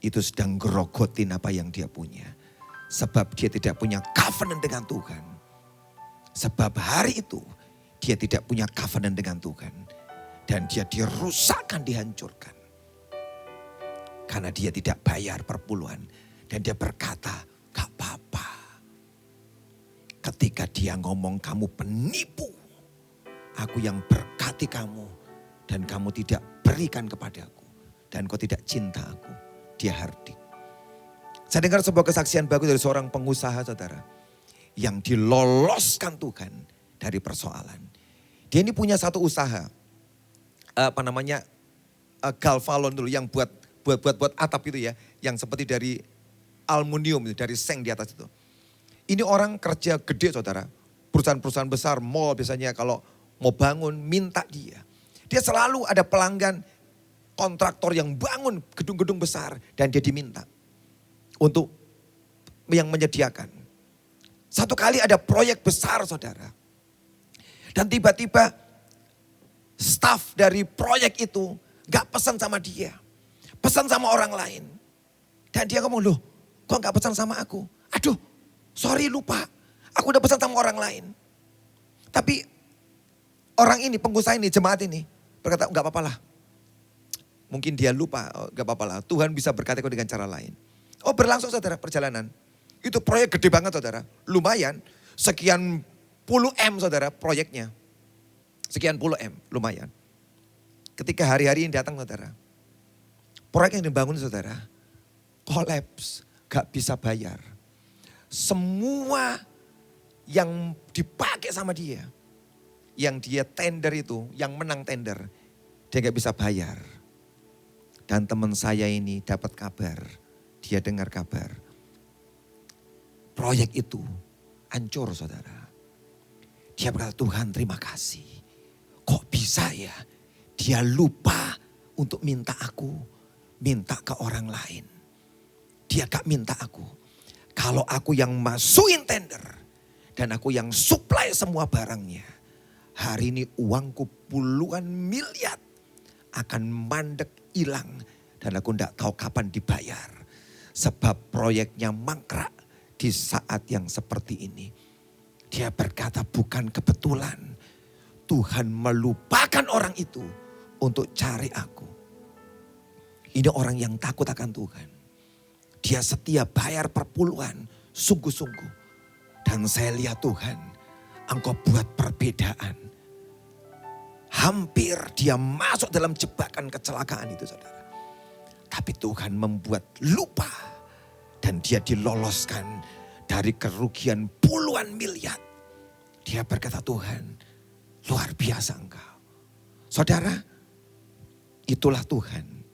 Itu sedang gerogotin apa yang dia punya. Sebab dia tidak punya covenant dengan Tuhan. Sebab hari itu dia tidak punya covenant dengan Tuhan. Dan dia dirusakkan, dihancurkan. Karena dia tidak bayar perpuluhan. Dan dia berkata, gak apa-apa. Ketika dia ngomong kamu penipu. Aku yang berkati kamu. Dan kamu tidak berikan kepadaku. Dan kau tidak cinta aku. Dia hardik. Saya dengar sebuah kesaksian bagus dari seorang pengusaha saudara. Yang diloloskan Tuhan dari persoalan. Dia ini punya satu usaha. Galvalon dulu yang buat atap itu ya. Yang seperti dari aluminium, dari seng di atas itu. Ini orang kerja gede saudara. Perusahaan-perusahaan besar, mall biasanya kalau mau bangun minta dia. Dia selalu ada pelanggan kontraktor yang bangun gedung-gedung besar dan dia diminta untuk yang menyediakan. Satu kali ada proyek besar saudara. Dan tiba-tiba staf dari proyek itu gak pesan sama dia. Pesan sama orang lain. Dan dia ngomong, loh kok gak pesan sama aku? Aduh sorry lupa. Aku udah pesan sama orang lain. Tapi orang ini, pengusaha ini, jemaat ini berkata gak apa-apa lah. Mungkin dia lupa, gak apa-apa lah. Tuhan bisa berkati kau dengan cara lain. Oh berlangsung saudara perjalanan. Itu proyek gede banget saudara. Lumayan. Sekian puluh M saudara proyeknya. Sekian puluh M lumayan. Ketika hari-hari ini datang saudara. Proyek yang dibangun saudara. Kolaps. Gak bisa bayar. Semua yang dipakai sama dia. Yang dia tender itu. Yang menang tender. Dia gak bisa bayar. Dan teman saya ini dapat kabar. Dia dengar kabar. Proyek itu hancur saudara. Dia berkata, Tuhan terima kasih. Kok bisa ya? Dia lupa untuk minta aku. Minta ke orang lain. Dia gak minta aku. Kalau aku yang masukin tender. Dan aku yang supply semua barangnya. Hari ini uangku puluhan miliar. Akan mandek hilang. Dan aku gak tahu kapan dibayar. Sebab proyeknya mangkrak di saat yang seperti ini. Dia berkata bukan kebetulan. Tuhan melupakan orang itu untuk cari aku. Ini orang yang takut akan Tuhan. Dia setia bayar perpuluhan sungguh-sungguh. Dan saya lihat Tuhan, Engkau buat perbedaan. Hampir dia masuk dalam jebakan kecelakaan itu saudara. Tapi Tuhan membuat lupa. Dan dia diloloskan dari kerugian puluhan miliar. Dia berkata Tuhan luar biasa Engkau. Saudara itulah Tuhan.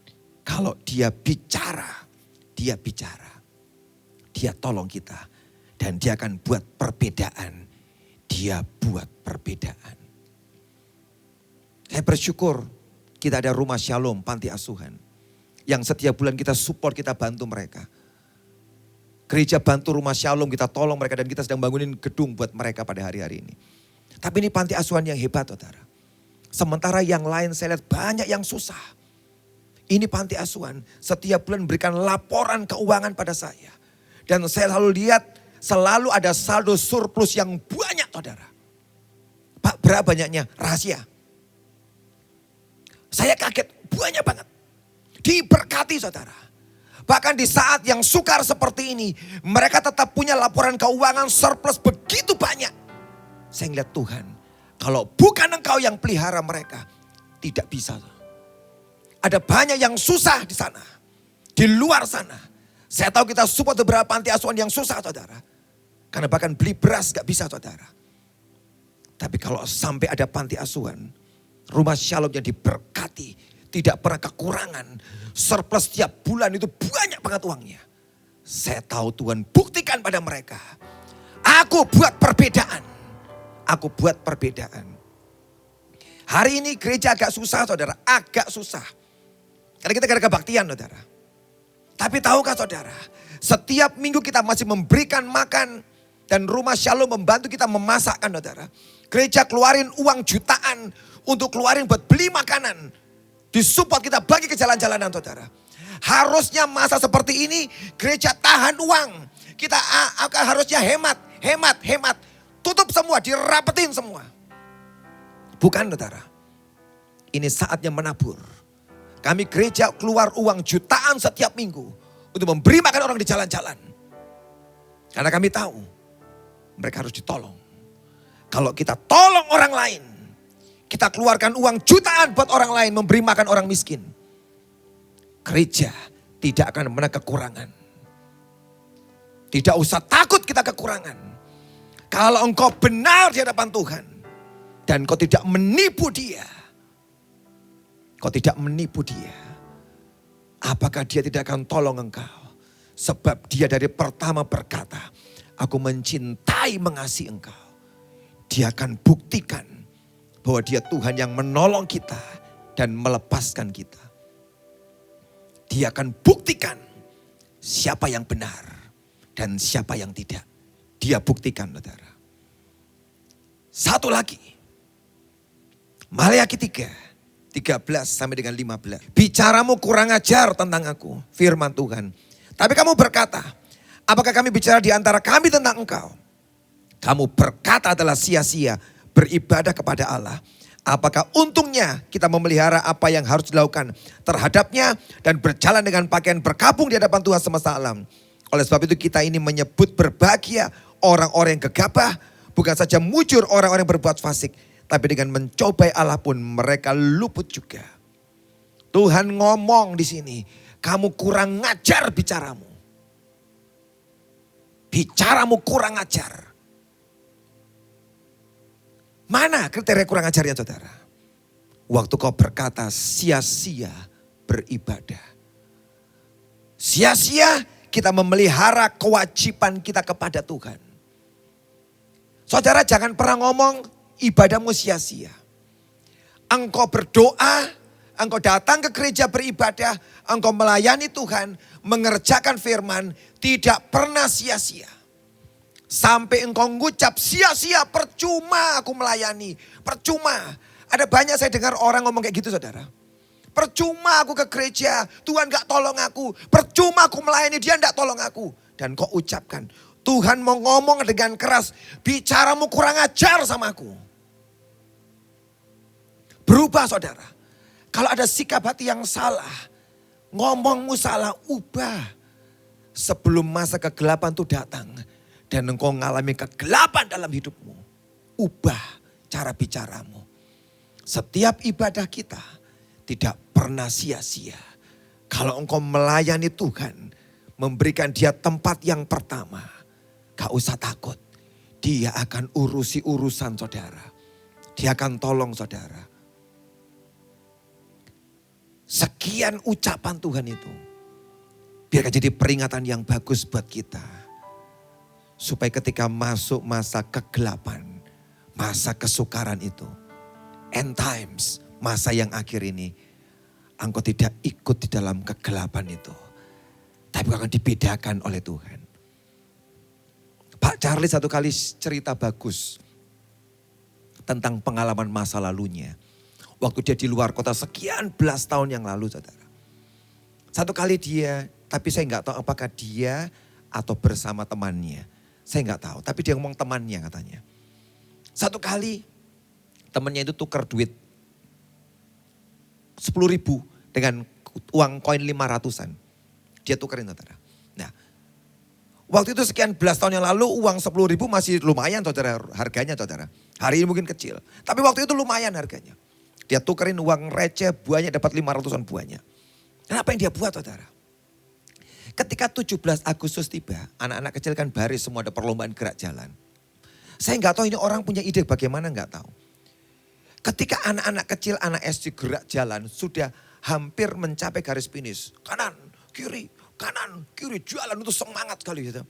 Kalau dia bicara. Dia bicara. Dia tolong kita. Dan dia akan buat perbedaan. Dia buat perbedaan. Saya bersyukur kita ada Rumah Shalom Panti Asuhan. Yang setiap bulan kita support, kita bantu mereka. Gereja bantu Rumah Shalom, kita tolong mereka dan kita sedang bangunin gedung buat mereka pada hari-hari ini. Tapi ini panti asuhan yang hebat saudara. Sementara yang lain saya lihat banyak yang susah. Ini panti asuhan setiap bulan berikan laporan keuangan pada saya. Dan saya selalu lihat selalu ada saldo surplus yang banyak saudara. Pak berapa banyaknya? Rahasia. Saya kaget banyak banget. Diberkati saudara. Bahkan di saat yang sukar seperti ini. Mereka tetap punya laporan keuangan surplus begitu banyak. Saya ngeliat Tuhan. Kalau bukan Engkau yang pelihara mereka. Tidak bisa. Ada banyak yang susah di sana. Di luar sana. Saya tahu kita support beberapa panti asuhan yang susah saudara. Karena bahkan beli beras gak bisa saudara. Tapi kalau sampai ada panti asuhan. Rumah Shalom yang diberkati. Tidak pernah kekurangan. Surplus setiap bulan itu banyak banget uangnya. Saya tahu Tuhan buktikan pada mereka. Aku buat perbedaan. Aku buat perbedaan. Hari ini gereja agak susah saudara. Agak susah. Karena kita ada kebaktian saudara. Tapi tahukah saudara. Setiap minggu kita masih memberikan makan. Dan Rumah Shalom membantu kita memasakkan saudara. Gereja keluarin uang jutaan. Untuk keluarin buat beli makanan. Disupport kita bagi ke jalan-jalanan saudara. Harusnya masa seperti ini gereja tahan uang. Kita harusnya hemat. Tutup semua, dirapetin semua. Bukan saudara. Ini saatnya menabur. Kami gereja keluar uang jutaan setiap minggu. Untuk memberi makan orang di jalan-jalan. Karena kami tahu mereka harus ditolong. Kalau kita tolong orang lain. Kita keluarkan uang jutaan buat orang lain memberi makan orang miskin. Gereja tidak akan pernah kekurangan. Tidak usah takut kita kekurangan. Kalau engkau benar di hadapan Tuhan. Dan kau tidak menipu dia. Kau tidak menipu dia. Apakah dia tidak akan tolong engkau? Sebab dia dari pertama berkata, aku mencintai mengasihi engkau. Dia akan buktikan bahwa dia Tuhan yang menolong kita dan melepaskan kita. Dia akan buktikan siapa yang benar dan siapa yang tidak. Dia buktikan, saudara. Satu lagi. Maleakhi 3, 13 sampai dengan 15. Bicaramu kurang ajar tentang aku, firman Tuhan. Tapi kamu berkata, apakah kami bicara di antara kami tentang engkau? Kamu berkata adalah sia-sia beribadah kepada Allah. Apakah untungnya kita memelihara apa yang harus dilakukan terhadapnya dan berjalan dengan pakaian berkabung di hadapan Tuhan semesta alam. Oleh sebab itu kita ini menyebut berbahagia orang-orang yang gegabah, bukan saja mujur orang-orang yang berbuat fasik, tapi dengan mencobai Allah pun mereka luput juga. Tuhan ngomong di sini, kamu kurang ngajar bicaramu. Bicaramu kurang ajar. Mana kriteria kurang ajarnya, saudara? Waktu kau berkata sia-sia beribadah. Sia-sia kita memelihara kewajiban kita kepada Tuhan. Saudara jangan pernah ngomong ibadahmu sia-sia. Engkau berdoa, engkau datang ke gereja beribadah, engkau melayani Tuhan, mengerjakan firman, tidak pernah sia-sia. Sampai engkau ngucap sia-sia, percuma aku melayani, percuma. Ada banyak saya dengar orang ngomong kayak gitu, saudara. Percuma aku ke gereja, Tuhan gak tolong aku. Percuma aku melayani, dia gak tolong aku. Dan kau ucapkan, Tuhan mau ngomong dengan keras, bicaramu kurang ajar sama aku. Berubah, saudara. Kalau ada sikap hati yang salah, ngomongmu salah, ubah. Sebelum masa kegelapan itu datang dan engkau mengalami kegelapan dalam hidupmu, ubah cara bicaramu. Setiap ibadah kita tidak pernah sia-sia. Kalau engkau melayani Tuhan, memberikan dia tempat yang pertama, gak usah takut. Dia akan urusi urusan saudara. Dia akan tolong saudara. Sekian ucapan Tuhan itu, biarkan jadi peringatan yang bagus buat kita. Supaya ketika masuk masa kegelapan, masa kesukaran itu, end times, masa yang akhir ini, engkau tidak ikut di dalam kegelapan itu. Tapi akan dibedakan oleh Tuhan. Pak Charlie satu kali cerita bagus tentang pengalaman masa lalunya. Waktu dia di luar kota sekian belas tahun yang lalu, saudara. Satu kali dia, tapi saya nggak tahu apakah dia atau bersama temannya. Saya nggak tahu, tapi dia ngomong temannya katanya. Satu kali temannya itu tukar duit 10.000 dengan uang koin 500-an. Dia tukerin, saudara. Nah, waktu itu sekian belas tahun yang lalu uang 10.000 masih lumayan, saudara, harganya, saudara. Hari ini mungkin kecil, tapi waktu itu lumayan harganya. Dia tukerin uang receh buahnya dapat 500-an buahnya. Dan apa yang dia buat, saudara? Ketika 17 Agustus tiba, anak-anak kecil kan baris semua, ada perlombaan gerak jalan. Saya nggak tahu ini orang punya ide bagaimana, nggak tahu. Ketika anak-anak kecil, anak SD gerak jalan sudah hampir mencapai garis finish. Kanan, kiri, jalan itu semangat sekali gitu.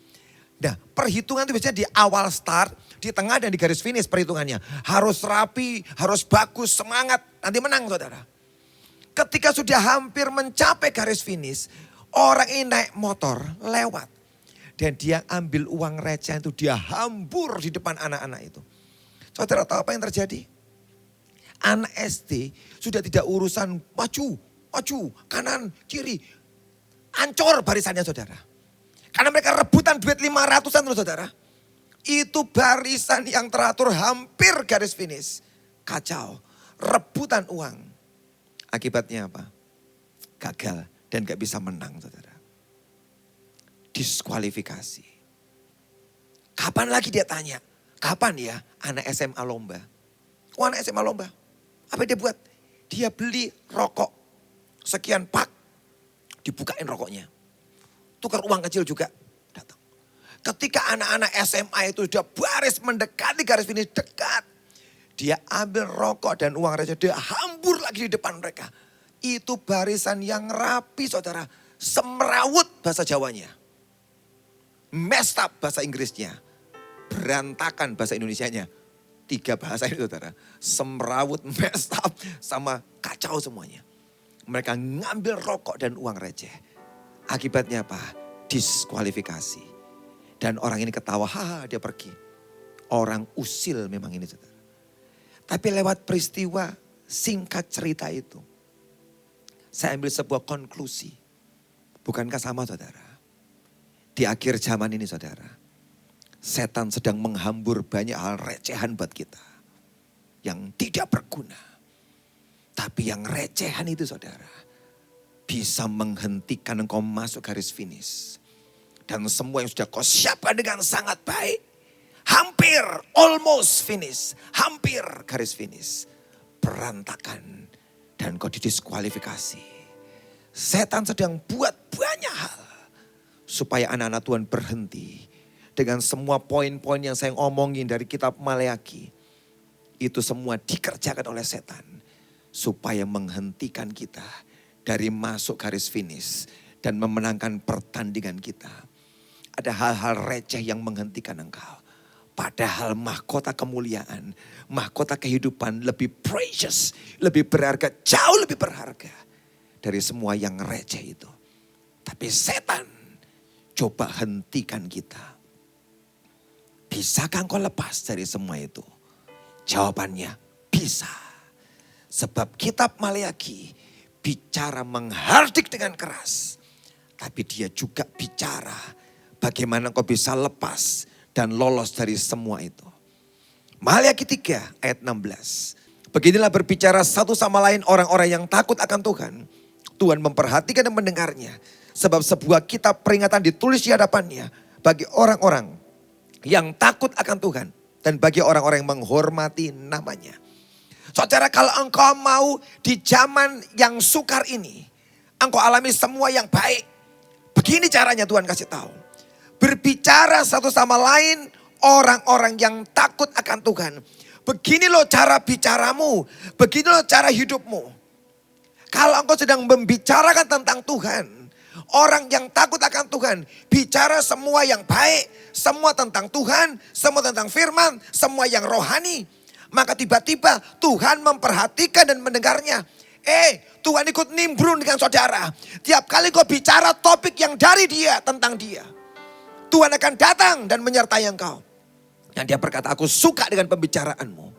Nah, perhitungan itu biasanya di awal start, di tengah dan di garis finish perhitungannya. Harus rapi, harus bagus, semangat, nanti menang, saudara. Ketika sudah hampir mencapai garis finish, orang ini naik motor lewat. Dan dia ambil uang receh itu, dia hambur di depan anak-anak itu. Saudara tahu apa yang terjadi? Anak SD sudah tidak urusan maju, kanan, kiri. Ancur barisannya, saudara. Karena mereka rebutan duit 500-an loh, saudara. Itu barisan yang teratur hampir garis finish. Kacau, rebutan uang. Akibatnya apa? Gagal dan gak bisa menang, saudara. Diskualifikasi. Kapan lagi dia tanya? Kapan ya anak SMA lomba? Oh, anak SMA lomba. Apa dia buat? Dia beli rokok. Sekian pak. Dibukain rokoknya. Tukar uang kecil juga. Datang. Ketika anak-anak SMA itu sudah baris mendekati garis finish dekat. Dia ambil rokok dan uang receh, dia hambur lagi di depan mereka. Itu barisan yang rapi saudara. Semrawut bahasa Jawanya. Messed up bahasa Inggrisnya. Berantakan bahasa Indonesianya. 3 bahasa ini saudara. Semrawut, messed up, sama kacau semuanya. Mereka ngambil rokok dan uang receh. Akibatnya apa? Diskualifikasi. Dan orang ini ketawa, haha dia pergi. Orang usil memang ini saudara. Tapi lewat peristiwa singkat cerita itu. Saya ambil sebuah konklusi. Bukankah sama saudara? Di akhir zaman ini saudara. Setan sedang menghambur banyak hal recehan buat kita. Yang tidak berguna. Tapi yang recehan itu saudara. Bisa menghentikan engkau masuk garis finish. Dan semua yang sudah kau siapkan dengan sangat baik. Hampir, almost finish. Hampir garis finish. Berantakan. Dan kau didiskualifikasi. Setan sedang buat banyak hal. Supaya anak-anak Tuhan berhenti. Dengan semua poin-poin yang saya ngomongin dari kitab Maleaki. Itu semua dikerjakan oleh setan. Supaya menghentikan kita dari masuk garis finish. Dan memenangkan pertandingan kita. Ada hal-hal receh yang menghentikan engkau. Padahal mahkota kemuliaan, mahkota kehidupan lebih precious, lebih berharga, jauh lebih berharga dari semua yang receh itu. Tapi setan coba hentikan kita. Bisakah engkau lepas dari semua itu? Jawabannya bisa. Sebab kitab Maleaki bicara menghardik dengan keras. Tapi dia juga bicara bagaimana engkau bisa lepas dan lolos dari semua itu. Maleaki 3 ayat 16. Beginilah berbicara satu sama lain orang-orang yang takut akan Tuhan. Tuhan memperhatikan dan mendengarnya. Sebab sebuah kitab peringatan ditulis di hadapannya. Bagi orang-orang yang takut akan Tuhan. Dan bagi orang-orang yang menghormati namanya. Saudara, kalau engkau mau di zaman yang sukar ini. Engkau alami semua yang baik. Begini caranya Tuhan kasih tahu. Berbicara satu sama lain orang-orang yang takut akan Tuhan. Begini loh cara bicaramu. Begini loh cara hidupmu. Kalau engkau sedang membicarakan tentang Tuhan. Orang yang takut akan Tuhan. Bicara semua yang baik. Semua tentang Tuhan. Semua tentang firman. Semua yang rohani. Maka tiba-tiba Tuhan memperhatikan dan mendengarnya. Tuhan ikut nimbrung dengan saudara. Tiap kali kau bicara topik yang dari dia, tentang dia. Tuhan akan datang dan menyertai engkau. Dan dia berkata, aku suka dengan pembicaraanmu.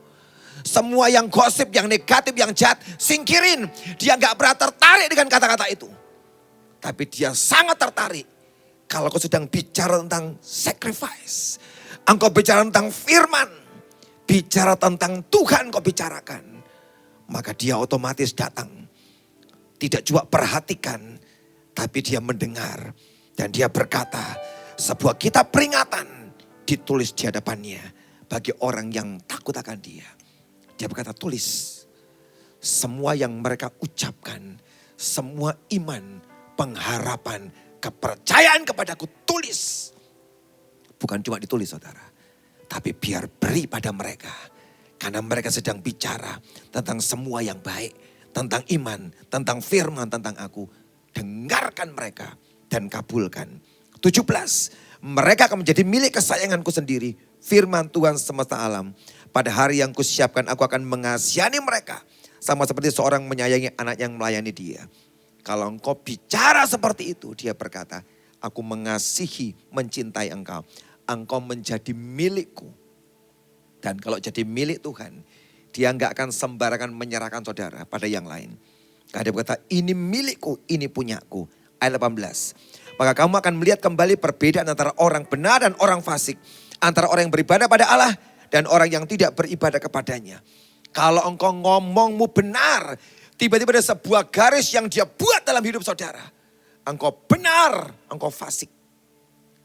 Semua yang gosip, yang negatif, yang jahat, singkirin. Dia gak pernah tertarik dengan kata-kata itu. Tapi dia sangat tertarik. Kalau kau sedang bicara tentang sacrifice. Engkau bicara tentang firman. Bicara tentang Tuhan kau bicarakan. Maka dia otomatis datang. Tidak cuma perhatikan. Tapi dia mendengar. Dan dia berkata, sebuah kitab peringatan ditulis di hadapannya bagi orang yang takut akan dia. Dia berkata, tulis semua yang mereka ucapkan, semua iman, pengharapan, kepercayaan kepadaku, tulis. Bukan cuma ditulis saudara, tapi biar beri pada mereka. Karena mereka sedang bicara tentang semua yang baik, tentang iman, tentang firman, tentang aku. Dengarkan mereka dan kabulkan. 17. Mereka akan menjadi milik kesayanganku sendiri. Firman Tuhan semesta alam. Pada hari yang kusiapkan aku akan mengasihani mereka. Sama seperti seorang menyayangi anak yang melayani dia. Kalau engkau bicara seperti itu, dia berkata, aku mengasihi, mencintai engkau. Engkau menjadi milikku. Dan kalau jadi milik Tuhan, dia enggak akan sembarangan menyerahkan saudara pada yang lain. Karena dia berkata, ini milikku, ini punyaku. Ayat 18. Maka kamu akan melihat kembali perbedaan antara orang benar dan orang fasik. Antara orang yang beribadah pada Allah dan orang yang tidak beribadah kepadanya. Kalau engkau ngomongmu benar, tiba-tiba ada sebuah garis yang dia buat dalam hidup saudara. Engkau benar, engkau fasik.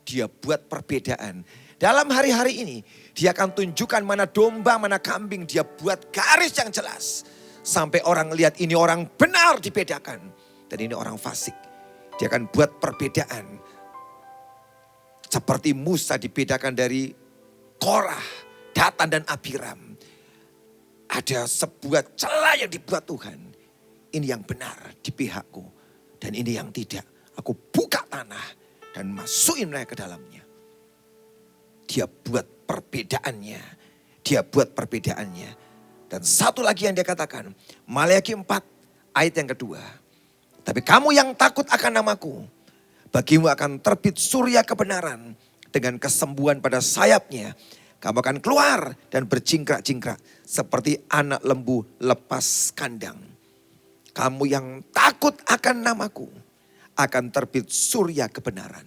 Dia buat perbedaan. Dalam hari-hari ini, dia akan tunjukkan mana domba, mana kambing. Dia buat garis yang jelas. Sampai orang lihat ini orang benar dibedakan. Dan ini orang fasik. Dia akan buat perbedaan. Seperti Musa dibedakan dari Korah, Datan dan Abiram. Ada sebuah celah yang dibuat Tuhan. Ini yang benar di pihakku. Dan ini yang tidak. Aku buka tanah dan masukin mereka ke dalamnya. Dia buat perbedaannya. Dia buat perbedaannya. Dan satu lagi yang dia katakan. Maleakhi 4 ayat yang kedua. Tapi kamu yang takut akan namaku. Bagimu akan terbit surya kebenaran. Dengan kesembuhan pada sayapnya. Kamu akan keluar dan berjingkrak-jingkrak. Seperti anak lembu lepas kandang. Kamu yang takut akan namaku. Akan terbit surya kebenaran.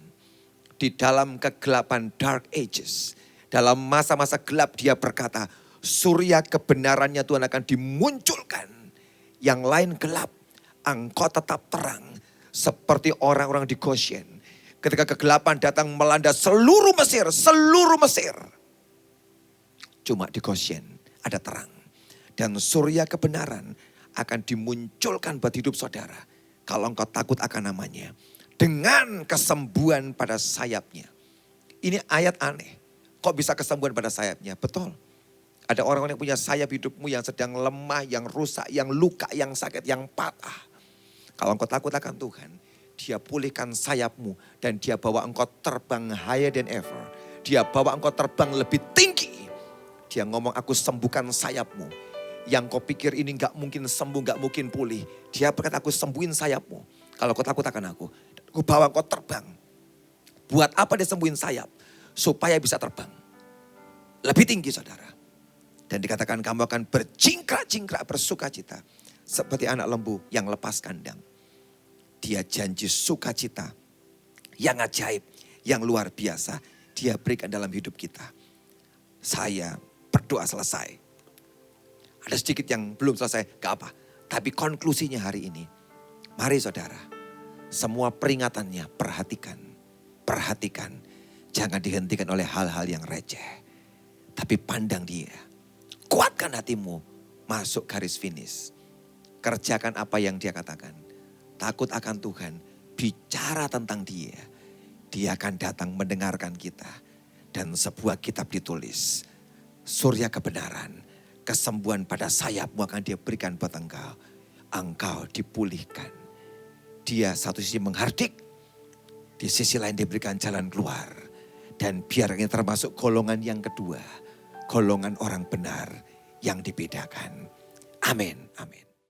Di dalam kegelapan dark ages. Dalam masa-masa gelap dia berkata. Surya kebenarannya Tuhan akan dimunculkan. Yang lain gelap. Engkau tetap terang. Seperti orang-orang di Goshen. Ketika kegelapan datang melanda seluruh Mesir. Seluruh Mesir. Cuma di Goshen ada terang. Dan surya kebenaran akan dimunculkan buat hidup saudara. Kalau engkau takut akan namanya. Dengan kesembuhan pada sayapnya. Ini ayat aneh. Kok bisa kesembuhan pada sayapnya? Betul. Ada orang-orang yang punya sayap hidupmu yang sedang lemah, yang rusak, yang luka, yang sakit, yang patah. Kalau engkau takut akan Tuhan, dia pulihkan sayapmu dan dia bawa engkau terbang higher than ever. Dia bawa engkau terbang lebih tinggi. Dia ngomong, aku sembuhkan sayapmu. Yang kau pikir ini gak mungkin sembuh, gak mungkin pulih. Dia berkata, aku sembuhin sayapmu. Kalau kau takut akan aku bawa engkau terbang. Buat apa dia sembuhin sayap? Supaya bisa terbang. Lebih tinggi saudara. Dan dikatakan kamu akan berjingkrak-jingkrak bersukacita. Seperti anak lembu yang lepas kandang. Dia janji sukacita yang ajaib, yang luar biasa. Dia berikan dalam hidup kita. Saya berdoa selesai. Ada sedikit yang belum selesai, gak apa. Tapi konklusinya hari ini. Mari saudara, semua peringatannya perhatikan. Perhatikan, jangan dihentikan oleh hal-hal yang receh. Tapi pandang dia. Kuatkan hatimu, masuk garis finish. Kerjakan apa yang dia katakan. Takut akan Tuhan, bicara tentang dia. Dia akan datang mendengarkan kita. Dan sebuah kitab ditulis. Surya kebenaran, kesembuhan pada sayapmu akan dia berikan buat engkau. Engkau dipulihkan. Dia satu sisi menghardik. Di sisi lain diberikan jalan keluar. Dan biar ini termasuk golongan yang kedua. Golongan orang benar yang dibedakan. Amin, amin.